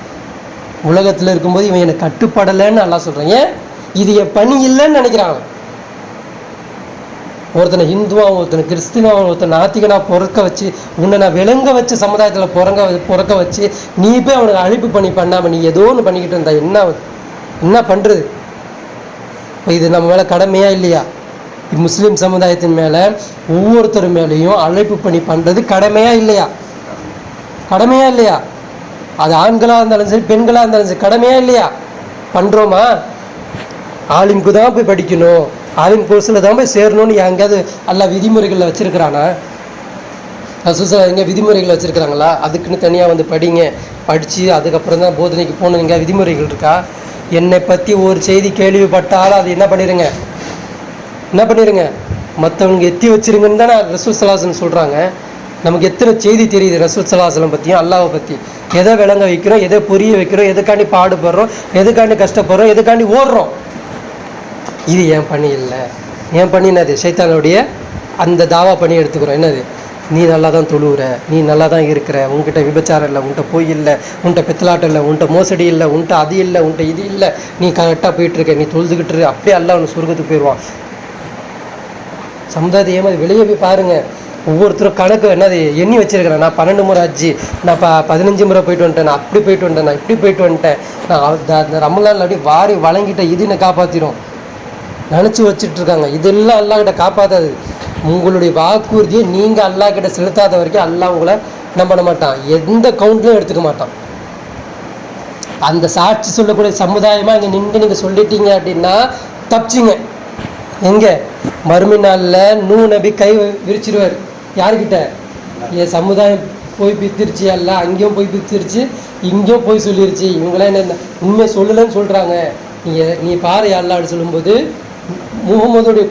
[SPEAKER 2] உலகத்தில் இருக்கும்போது இவன் எனக்கு கட்டுப்படலைன்னு அல்லா சொல்கிறான். ஏன்? இது என் பணி இல்லைன்னு நினைக்கிறான். ஒருத்தனை ஹிந்துவாக, ஒருத்தனை கிறிஸ்தினாவும், ஒருத்தனை நாத்திகனாக பிறக்க வச்சு, உன்னை நான் விளங்க வச்ச சமுதாயத்தில் பிறக்க வச்சு, நீ போய் அவனுக்கு அழிப்பு பண்ணாமல் நீ ஏதோ ஒன்று பண்ணிக்கிட்டு இருந்தா என்ன பண்ணுறது? இப்போ இது நம்ம மேலே கடமையா இல்லையா? முஸ்லீம் சமுதாயத்தின் மேலே ஒவ்வொருத்தர் மேலேயும் அழைப்பு பணி பண்ணுறது கடமையா இல்லையா? கடமையா இல்லையா? அது ஆண்களாக இருந்தாலும் சரி, பெண்களாக இருந்தாலும் சரி, கடமையா இல்லையா? பண்ணுறோமா? ஆலிம்க்கு தான் போய் படிக்கணும், ஆலிம் கோர்ஸில் தான் போய் சேரணும்னு எங்கேயாவது எல்லா விதிமுறைகளில் வச்சுருக்கிறானா? ரசூலுல்லாஹ் எங்கே விதிமுறைகள் வச்சுருக்கிறாங்களா? அதுக்குன்னு தனியாக வந்து படிங்க, படித்து அதுக்கப்புறம் தான் போதனைக்கு போகணும், எங்கே விதிமுறைகள் இருக்கா? என்னை பற்றி ஒரு செய்தி கேள்விப்பட்டாலும் அது என்ன பண்ணிடுங்க மற்றவங்க எத்தி வச்சிருங்கன்னு தானே ரசூல் ஸல்லல்லாஹு அலைஹி வஸல்லம் சொல்கிறாங்க. நமக்கு எத்தனை செய்தி தெரியுது ரசூல் ஸல்லல்லாஹு அலைஹி வஸல்லம் பற்றியும், அல்லாஹ்வை பற்றி. எதை விளங்க வைக்கிறோம், எதை புரிய வைக்கிறோம், எதுக்காண்டி பாடுபடுறோம், எதுக்காண்டி கஷ்டப்படுறோம், எதுக்காண்டி ஓடுறோம். இது என் பணி இல்லை. என் பணி என்னது? ஷைத்தானுடைய அந்த தாவா பண்ணி எடுத்துக்கிறோம். என்னது? நீ நல்லா தான் தொழுவுற, நீ நல்லா தான் இருக்கிற, உன்கிட்ட விபச்சாரம் இல்லை, உன்கிட்ட பொய் இல்லை, உன்கிட்ட பித்தலாட்டம் இல்லை, உன்கிட்ட மோசடி இல்லை, உன்கிட்ட அது இல்லை, உன்கிட்ட இது இல்லை, நீ கரெக்டாக போயிட்டுருக்க, நீ தொழுதுகிட்டு இரு, அப்படியே அல்லாஹ் அவனை சொர்க்கத்துக்கு போயிடுவான். சமுதாயத்தை ஏமாதி வெளியே போய் பாருங்கள். ஒவ்வொருத்தரும் கணக்கு என்னது எண்ணி வச்சிருக்கிறேன். நான் 12 முறை ஆச்சு, நான் 15 முறை போயிட்டு வந்துட்டேன், நான் அப்படி போயிட்டு வந்துட்டேன், நான் இப்படி போயிட்டு வந்துட்டேன், நான் அந்த ரமலானில் அப்படியே வாரி வழங்கிட்டேன், இது என்னை காப்பாற்றிடும் நினச்சி வச்சுட்டு இருக்காங்க. இதெல்லாம் அல்லாஹ்கிட்ட காப்பாற்றாது. உங்களுடைய வாக்குறுதியை நீங்கள் அல்லாஹ்கிட்ட செலுத்தாத வரைக்கும் அல்லாஹ் உங்களை நம்ப மாட்டான், எந்த கவுண்ட்லையும் எடுத்துக்க மாட்டான். அந்த சாட்சி சொல்லக்கூடிய சமுதாயமாக இங்கே நின்று நீங்கள் சொல்லிட்டீங்க அப்படின்னா தப்பிச்சிங்க. எங்கே? மறுமை நாளில் நபி கை விரிச்சிருவார். யாருக்கிட்ட? என் சமுதாயம் போய் பித்திருச்சு, அல்ல அங்கேயும் போய் பித்திருச்சு, இங்கேயும் போய் சொல்லிருச்சு, இவங்களாம் என்ன உண்மையை சொல்லலைன்னு சொல்கிறாங்க, நீ பாரு அல்லா அப்படி சொல்லும்போது முகமதுடைய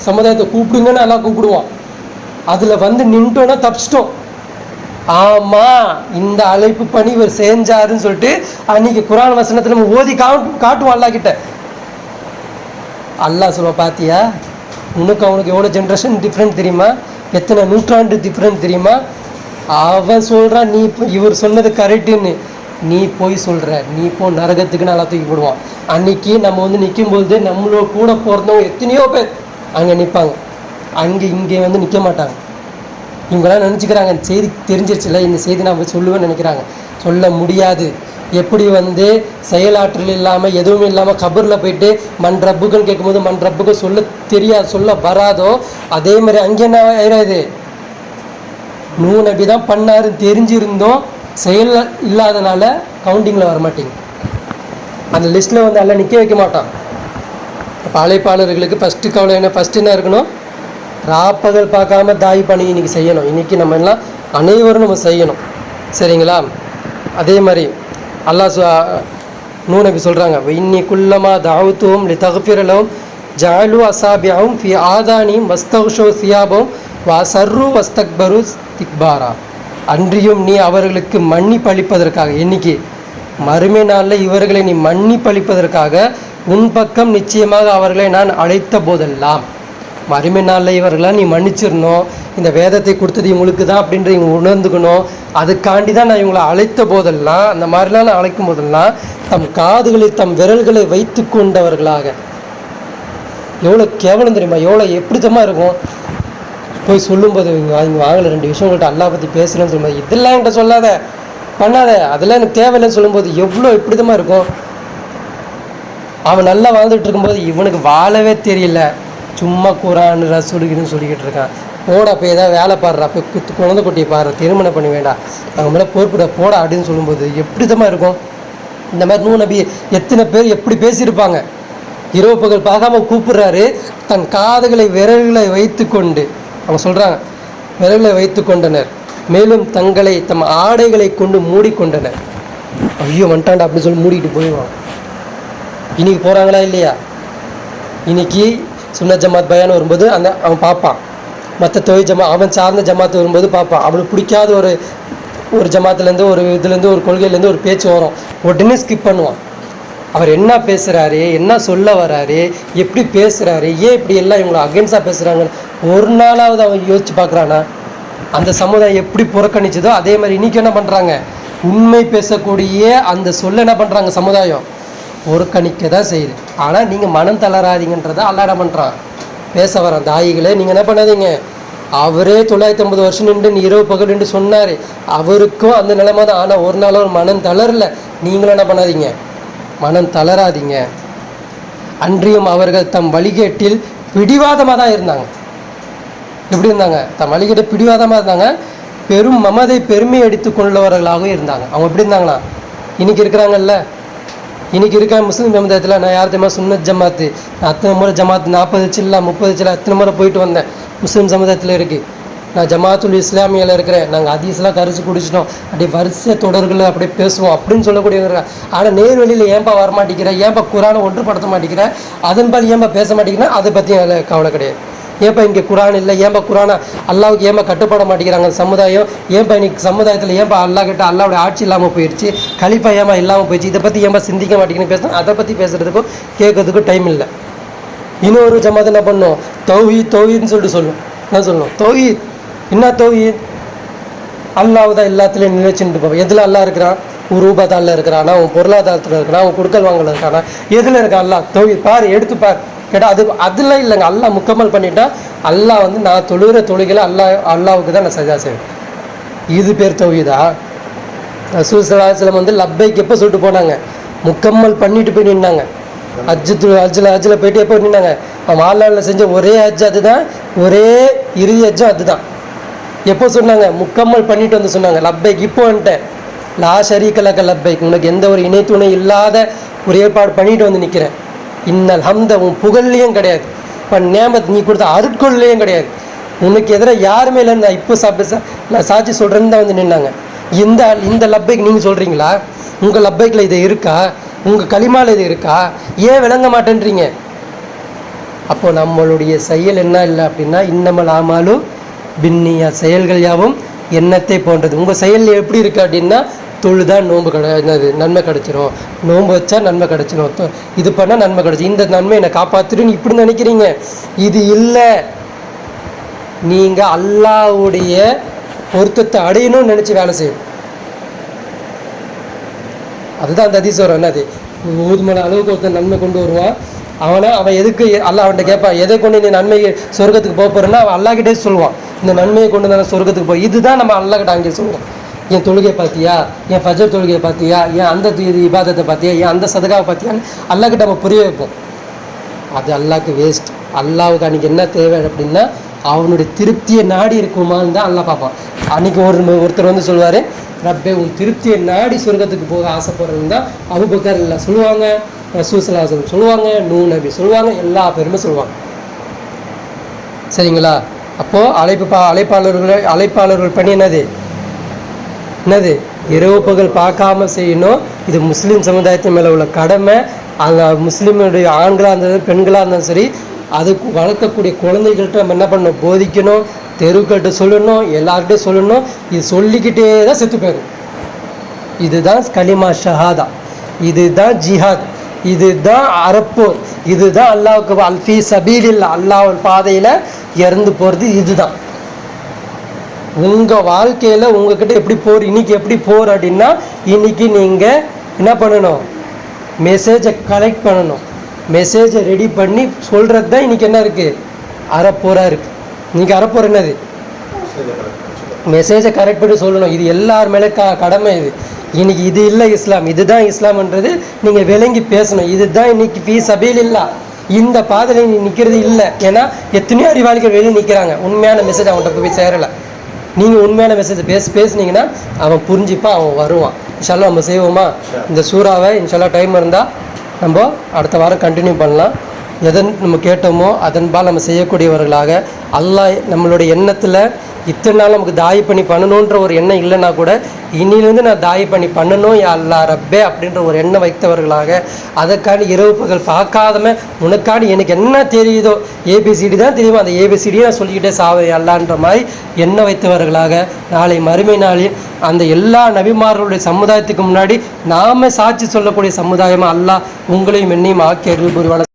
[SPEAKER 2] சமுதாயத்தை கூப்பிடுங்கன்னு எல்லாம் கூப்பிடுவான். அதில் வந்து நின்ட்டோன்னா தப்பிச்சிட்டோம். ஆமாம், இந்த அழைப்பு பணி இவர் செஞ்சாருன்னு சொல்லிட்டு அன்னைக்கு குர்ஆன் வசனத்தில் நம்ம ஓதி காட்டுவோம் அல்லா கிட்ட. அல்லாஹ் சொல்ல, பார்த்தியா உனக்கு அவனுக்கு எவ்வளோ ஜென்ரேஷன் டிஃப்ரெண்ட் தெரியுமா, எத்தனை நூற்றாண்டு டிஃப்ரெண்ட் தெரியுமா? அவன் சொல்கிறான் நீ இவர் சொன்னது கரெக்டுன்னு, நீ போய் சொல்கிற, நீ போ நரகத்துக்கு நல்லா தூக்கி போடுவான். அன்றைக்கி நம்ம வந்து நிற்கும்போது நம்மளோட கூட பிறந்தவங்க எத்தனையோ பேர் அங்கே நிற்பாங்க, இங்கே வந்து நிற்க மாட்டாங்க. இவங்களாம் நினச்சிக்கிறாங்க செய்தி தெரிஞ்சிருச்சுல, இந்த செய்தி நான் போய் சொல்லுவேன்னு நினைக்கிறாங்க. சொல்ல முடியாது. எப்படி வந்து செயலாற்றல் இல்லாமல் எதுவும் இல்லாமல் கபரில் போயிட்டு மண் ரப்புக்குன்னு கேட்கும்போது மண் ரப்புக்கு சொல்ல தெரியாது, சொல்ல வராதோ, அதே மாதிரி அங்கே என்ன ஆயிடாது? நபி தான் பண்ணாருன்னு தெரிஞ்சிருந்தோம், செயல் இல்லாதனால கவுண்டிங்கில் வரமாட்டீங்க. அந்த லிஸ்ட்டில் வந்து எல்லாம் நிற்க வைக்க மாட்டான். இப்போ அழைப்பாளர்களுக்கு ஃபஸ்ட்டு கவலை என்ன? ஃபஸ்ட்டு என்ன இருக்கணும்? ராப்பகல் பார்க்காம தாய் பணி இன்றைக்கி செய்யணும். இன்றைக்கி நம்ம எல்லாம் அனைவரும் நம்ம செய்யணும், சரிங்களா? அதே மாதிரி அல்லாஹ் நபி சொல்கிறாங்க, இன்னி குல்லமா தாவுத்துவும் லி தகுஃபிரலவும் ஜாலு அசாபியாவும் ஃபி ஆதானியும் வஸ்தௌஷோ சியாபவும் வசர்ரு வஸ்தக்பரு திக்பாரா. அன்றியும் நீ அவர்களுக்கு மன்னிப்பளிப்பதற்காக, இன்னைக்கு மறுமை நாளில் இவர்களை நீ மன்னிப்பளிப்பதற்காக உன் பக்கம் நிச்சயமாக அவர்களை நான் அழைத்த போதெல்லாம், மறுமை நாளில் இவர்களாம் நீ மன்னிச்சிடணும், இந்த வேதத்தை கொடுத்தது இவங்களுக்கு தான் அப்படின்ற இவங்க உணர்ந்துக்கணும். அதுக்காண்டி தான் நான் இவங்களை அழைத்த போதெல்லாம், அந்த மாதிரிலாம் நான் அழைக்கும் போதெல்லாம் தம் காதுகளில் தம் விரல்களை வைத்து கொண்டவர்களாக. எவ்வளோ கேவலம் தெரியுமா? எவ்வளோ எப்படித்தமாக இருக்கும்? போய் சொல்லும்போது இங்கே வாங்கலை 2 விஷயம் உங்கள்கிட்ட அல்லாஹ் பற்றி பேசுகிறேன்னு சொல்லும்போது, இதெல்லாம் என்கிட்ட சொல்லாத, பண்ணாத, அதெல்லாம் எனக்கு தேவையில்லைன்னு சொல்லும்போது எவ்வளோ எப்படித்தமாக இருக்கும்? அவன் நல்லா வாழ்ந்துட்டு இருக்கும்போது இவனுக்கு வாழவே தெரியல, சும்மா குரான் ரசூலுக்குன்னு சொல்லிக்கிட்டு இருக்கான். போடா போய் ஏதாவது வேலை பாடுறா, போய் குழந்தை குட்டியை பாடுற, திருமணம் பண்ணி வேண்டாம், அவங்க மேலே பொறுப்புட போடா அப்படின்னு சொல்லும்போது எப்படித்தமாக இருக்கும்? இந்த மாதிரி நபி எத்தனை பேர் எப்படி பேசியிருப்பாங்க? இரவு பகல் பார்க்காம கூப்பிடுறாரு, தன் காதுகளை விரல்களை வைத்து கொண்டு, அவங்க சொல்கிறாங்க விரல்களை வைத்து கொண்டனர், மேலும் தங்களை தம் ஆடைகளை கொண்டு மூடிக்கொண்டனர். ஐயோ வந்துட்டாண்டா அப்படின்னு சொல்லி மூடிக்கிட்டு போயிடுவாங்க. இன்னைக்கு போகிறாங்களா இல்லையா? இன்னைக்கு சுன்ன ஜமாத் பயான் வரும்போது அவன் பார்ப்பான், மற்ற தொழில் அவன் சார்ந்த ஜமாத்து வரும்போது பார்ப்பான். அவனுக்கு பிடிக்காத ஒரு ஜமாத்துலேருந்து ஒரு இதுலேருந்து ஒரு கொள்கையிலேருந்து ஒரு பேச்சு வரும், உடனே ஸ்கிப் பண்ணுவான். அவர் என்ன பேசுகிறாரு, என்ன சொல்ல வர்றாரு, எப்படி பேசுகிறாரு, ஏன் இப்படி எல்லாம் இவங்களை அகென்ஸ்டாக பேசுகிறாங்கன்னு ஒரு நாளாவது அவன் யோசிச்சு பார்க்குறானா? அந்த சமுதாயம் எப்படி புறக்கணிச்சதோ அதே மாதிரி இன்றைக்கி என்ன பண்ணுறாங்க? உண்மை பேசக்கூடிய அந்த சொல்ல என்ன பண்ணுறாங்க? சமுதாயம் புறக்கணிக்க தான் செய்யுது. ஆனால் நீங்கள் மனம் தளராதிங்கன்றதை அல்லாஹ் என்ன பண்ணுறான்? பேச வரான். தாயிகளே நீங்கள் என்ன பண்ணாதீங்க, அவரே 950 வருஷம் நின்று இரவு பகல் என்று சொன்னார், அவருக்கும் அந்த நிலைமை தான். ஆனால் ஒரு நாள் ஒரு மனம் தளரல. நீங்களும் என்ன பண்ணாதீங்க, மனம் தளராதீங்க. அன்றியும் அவர்கள் தம் வழிகேட்டில் பிடிவாதமாக தான் இருந்தாங்க. எப்படி இருந்தாங்க? தம் வழிகேட்ட பிடிவாதமாக இருந்தாங்க. பெரும் மமதை பெருமை எடுத்து கொண்டவர்களாகவும் இருந்தாங்க. அவங்க எப்படி இருந்தாங்களா? இன்னைக்கு இருக்கிறாங்கல்ல, இன்னைக்கு இருக்க முஸ்லீம் சமுதாயத்தில் நான் யார் தெரியுமா, சுன்னத் ஜமாத்து, அத்தனை முறை ஜமாத்து 40 சில்லா 30 சில்லா அத்தனை முறை போயிட்டு வந்தேன். முஸ்லீம் சமுதாயத்தில் இருக்குது. நான் ஜமாத்துல் இஸ்லாமியில் இருக்கிறேன். நாங்கள் ஹதீஸ்லாம் கரைச்சி குடிச்சிட்டோம், அப்படியே வரிசை தொடர்களை அப்படியே பேசுவோம் அப்படின்னு சொல்லக்கூடியவங்க. ஆனால் நேர்வழியில் ஏன்பா வரமாட்டேங்கிறேன், ஏன்பா குரானை ஒன்றுபடுத்த மாட்டேங்கிறேன், அதன்பால் ஏன்பா பேச மாட்டேங்கிறேன், அதை பற்றி கவலை கிடையாது. ஏன்பா இங்கே குரான் இல்லை, ஏன்பா குரானை அல்லாவுக்கு ஏன்பா கட்டுப்பட மாட்டேங்கிறாங்க சமுதாயம், ஏன்பா இன்னைக்கு சமுதாயத்தில் ஏன்பா அல்லா கிட்ட அல்லாவுடைய ஆட்சி இல்லாமல் போயிடுச்சு, கலிப்பா ஏன்பா இல்லாமல் போயிடுச்சு, இதை பற்றி ஏன்பா சிந்திக்க மாட்டேங்குன்னு பேசணும். அதை பற்றி பேசுகிறதுக்கும் கேட்கறதுக்கும் டைம் இல்லை. இன்னொரு ஜமாத் என்ன பண்ணோம், தௌஹீத்னு சொல்லிட்டு சொல்லும். என்ன சொல்லணும்? தௌஹீத். என்ன தௌஹீத்? அல்லாஹ் தான் எல்லாத்துலேயும் நிலைச்சுட்டு போவோம். எதில் அல்லா இருக்கிறான்? ஒரு ரூபாத்தாலில் இருக்கிறானா, உன் பொருளாதாரத்தில் இருக்கிறான், உன் கொடுக்கல் வாங்கல இருக்கானா, எதில் இருக்கான் அல்லா? தௌஹீத் பாரு, எடுத்து பார் கேட்டால் அதில் இல்லைங்க. அல்லாஹ் முக்கமல் பண்ணிட்டா அல்லாஹ் நான் தொழுகிற தொழுகையில் அல்லாவுக்கு தான் நான் சஜா செய்வேன். இது பேர் தௌஹீதா? ரசூல் ஸல்லல்லாஹு அலைஹி வஸல்லம் லப்பைக்கு எப்போ சொல்லிட்டு போனாங்க? முக்கம்மல் பண்ணிட்டு போய் நின்னாங்க. ஹஜ்ஜில் போயிட்டு எப்போ நின்னாங்க? வாழ்நாளில் செஞ்ச ஒரே ஹஜ் அதுதான், ஒரே இறுதி ஹஜ்ஜும் அதுதான். எப்போ சொன்னாங்க? முக்கம்மல் பண்ணிட்டு வந்து சொன்னாங்க லப்பைக். இப்போ வந்துட்டேன், லா ஷரீக லக லப்பைக், உனக்கு எந்த ஒரு இணை துணை இல்லாத ஒரு ஏற்பாடு பண்ணிட்டு வந்து நிற்கிறேன். இன்னல் ஹம்த, உன் புகழ்லையும் கிடையாது, இப்போ நேமத் நீ கொடுத்த அருட்கொள்ளையும் கிடையாது, உனக்கு எதிராக யாருமே இல்லைன்னு நான் இப்போ நான் சாட்சி சொல்கிறேன்னு தான் வந்து நின்னாங்க. இந்த லப்பைக்கு நீங்கள் சொல்கிறீங்களா? உங்கள் லப்பைக்கில் இது இருக்கா? உங்கள் களிமாவில் இது இருக்கா? ஏன் விளங்க மாட்டேன்றீங்க? அப்போது நம்மளுடைய செயல் என்ன இல்லை அப்படின்னா, இன்னமல் ஆமாலு பின்னியா, செயல்கள் யாவும் எண்ணத்தை போன்றது. உங்கள் செயல் எப்படி இருக்குது அப்படின்னா, தொழுதா நோன்பு என்னது நன்மை கிடச்சிரும், நோன்பு வச்சா நன்மை கிடச்சிரும், இது பண்ணால் நன்மை கிடச்சிரும், இந்த நன்மை என்னை காப்பாற்றுன்னு இப்படி நினைக்கிறீங்க. இது இல்லை. நீங்கள் அல்லாஹ்வுடைய பொருத்தத்தை அடையணும்னு நினச்சி வேலை செய்யணும். அதுதான் அந்த ஹதீஸ் வரும். என்னது? ஊதுமலை அளவுக்கு ஒருத்தர் நன்மை கொண்டு வருவான். அவன் எதுக்கு அல்லாஹ் அவன்கிட்ட கேட்பான், எதை கொண்டு நீ நன்மை சொர்க்கத்துக்கு போக போகிறேன்னா அவன் அல்லாஹ்கிட்டே சொல்லுவான், இந்த நன்மையை கொண்டு நான் சொர்க்கத்துக்கு போய். இதுதான் நம்ம அல்லாஹ்கிட்ட அங்கே சொல்லுவோம். என் தொழுகையை பார்த்தியா, என் ஃபஜர் தொழுகையை பார்த்தியா, என் அந்த இபாதத்தை பார்த்தியா, என் அந்த சதகாவை பார்த்தியான்னு அல்லாஹ்கிட்ட நம்ம புரிய வைப்போம். அது அல்லாஹ்க்கு வேஸ்ட். அல்லாஹ்வுக்கு அன்றைக்கி என்ன தேவை அப்படின்னா, அவனுடைய திருப்தியை நாடி இருக்குமான்னு தான் அல்லாஹ் பார்ப்பான். அன்றைக்கி ஒருத்தர் வந்து சொல்லுவார், ரப்பே உன் திருப்தியை நாடி சொர்க்கத்துக்கு போக ஆசைப்படுறதுன்னு தான் அபூபக்கர் இல்லை சொல்லுவாங்க, ரசூல் ஸல்லல்லாஹு அலைஹி வஸல்லம் சொல்லுவாங்க, நூஹ் நபி சொல்லுவாங்க, எல்லா பேருமே சொல்லுவாங்க. சரிங்களா? அப்போது அழைப்பாளர்கள் பணி என்னது? இரவு பகல் பார்க்காம செய்யணும். இது முஸ்லீம் சமுதாயத்தின் மேலே உள்ள கடமை. அந்த முஸ்லீமுடைய ஆண்களாக இருந்தாலும் பெண்களாக இருந்தாலும் சரி, அதுக்கு வளர்க்கக்கூடிய குழந்தைகள்கிட்ட நம்ம என்ன பண்ணணும்? போதிக்கணும், தெருக்கள்கிட்ட சொல்லணும், எல்லார்கிட்டையும் சொல்லணும். இது சொல்லிக்கிட்டே தான் செத்து போயிடும். இதுதான் கலிமா ஷஹாதா, இதுதான் ஜிஹாத், இதுதான் அறப்போர், இதுதான் அல்லாஹ்வுக்கு அல்ஃபி சபீலில் அல்லாஹ் பாதையில் இறந்து போகிறது. இதுதான் உங்கள் வாழ்க்கையில் உங்ககிட்ட எப்படி போர், இன்றைக்கி எப்படி போர் அப்படின்னா, இன்றைக்கி நீங்கள் என்ன பண்ணணும்? மெசேஜை கலெக்ட் பண்ணணும், மெசேஜை ரெடி பண்ணி சொல்கிறது தான் இன்றைக்கி என்ன இருக்குது? அறப்போராக இருக்குது. இன்றைக்கி அறப்போர் என்னது? மெசேஜை கரெக்ட் பண்ணி சொல்லணும். இது எல்லார் மேலே கடமை. இது இன்றைக்கி இது இல்லை இஸ்லாம், இதுதான் இஸ்லாம்ன்றது நீங்கள் விளங்கி பேசணும். இதுதான் இன்றைக்கி ஃபீ சபீலில்லா, இந்த பாதையில் நீ நிற்கிறது இல்லை. ஏன்னா எத்தனையோ அறிவாளிகள் வெளியே நிற்கிறாங்க, உண்மையான மெசேஜ் அவன்கிட்ட போய் சேரலை. நீங்கள் உண்மையான மெசேஜை பேசுனீங்கன்னா அவன் புரிஞ்சுப்பான், அவன் வருவான். இன்ஷால்லா நம்ம செய்வோமா? இந்த சூறாவை இன்ஷால்லா டைம் இருந்தால் நம்ம அடுத்த வாரம் கண்டினியூ பண்ணலாம். எதன் நம்ம கேட்டோமோ அதன்பால் நம்ம செய்யக்கூடியவர்களாக, அல்லாஹ் நம்மளுடைய எண்ணத்தில் இத்தனை நாள் நமக்கு தாய் பண்ணி பண்ணணுன்ற ஒரு எண்ணம் இல்லைன்னா கூட, இன்னிலேருந்து நான் தாய் பண்ணி பண்ணணும் யா அல்லாஹ் ரப்பே அப்படின்ற ஒரு எண்ணம் வைத்தவர்களாக, அதற்காண்டி இரவு பகல் பார்க்காதம உனக்காண்டி எனக்கு என்ன தெரியுதோ, ஏபிசிடி தான் தெரியுமோ, அந்த ஏபிசிடியை நான் சொல்லிக்கிட்டே சாவே அல்லான்ற மாதிரி எண்ணம் வைத்தவர்களாக, நாளை மறுமை நாளில் அந்த எல்லா நபிமார்களுடைய சமுதாயத்துக்கு முன்னாடி நாம் சாட்சி சொல்லக்கூடிய சமுதாயமாக அல்லாஹ் உங்களையும் என்னையும் ஆக்கி அருள் புரிவான.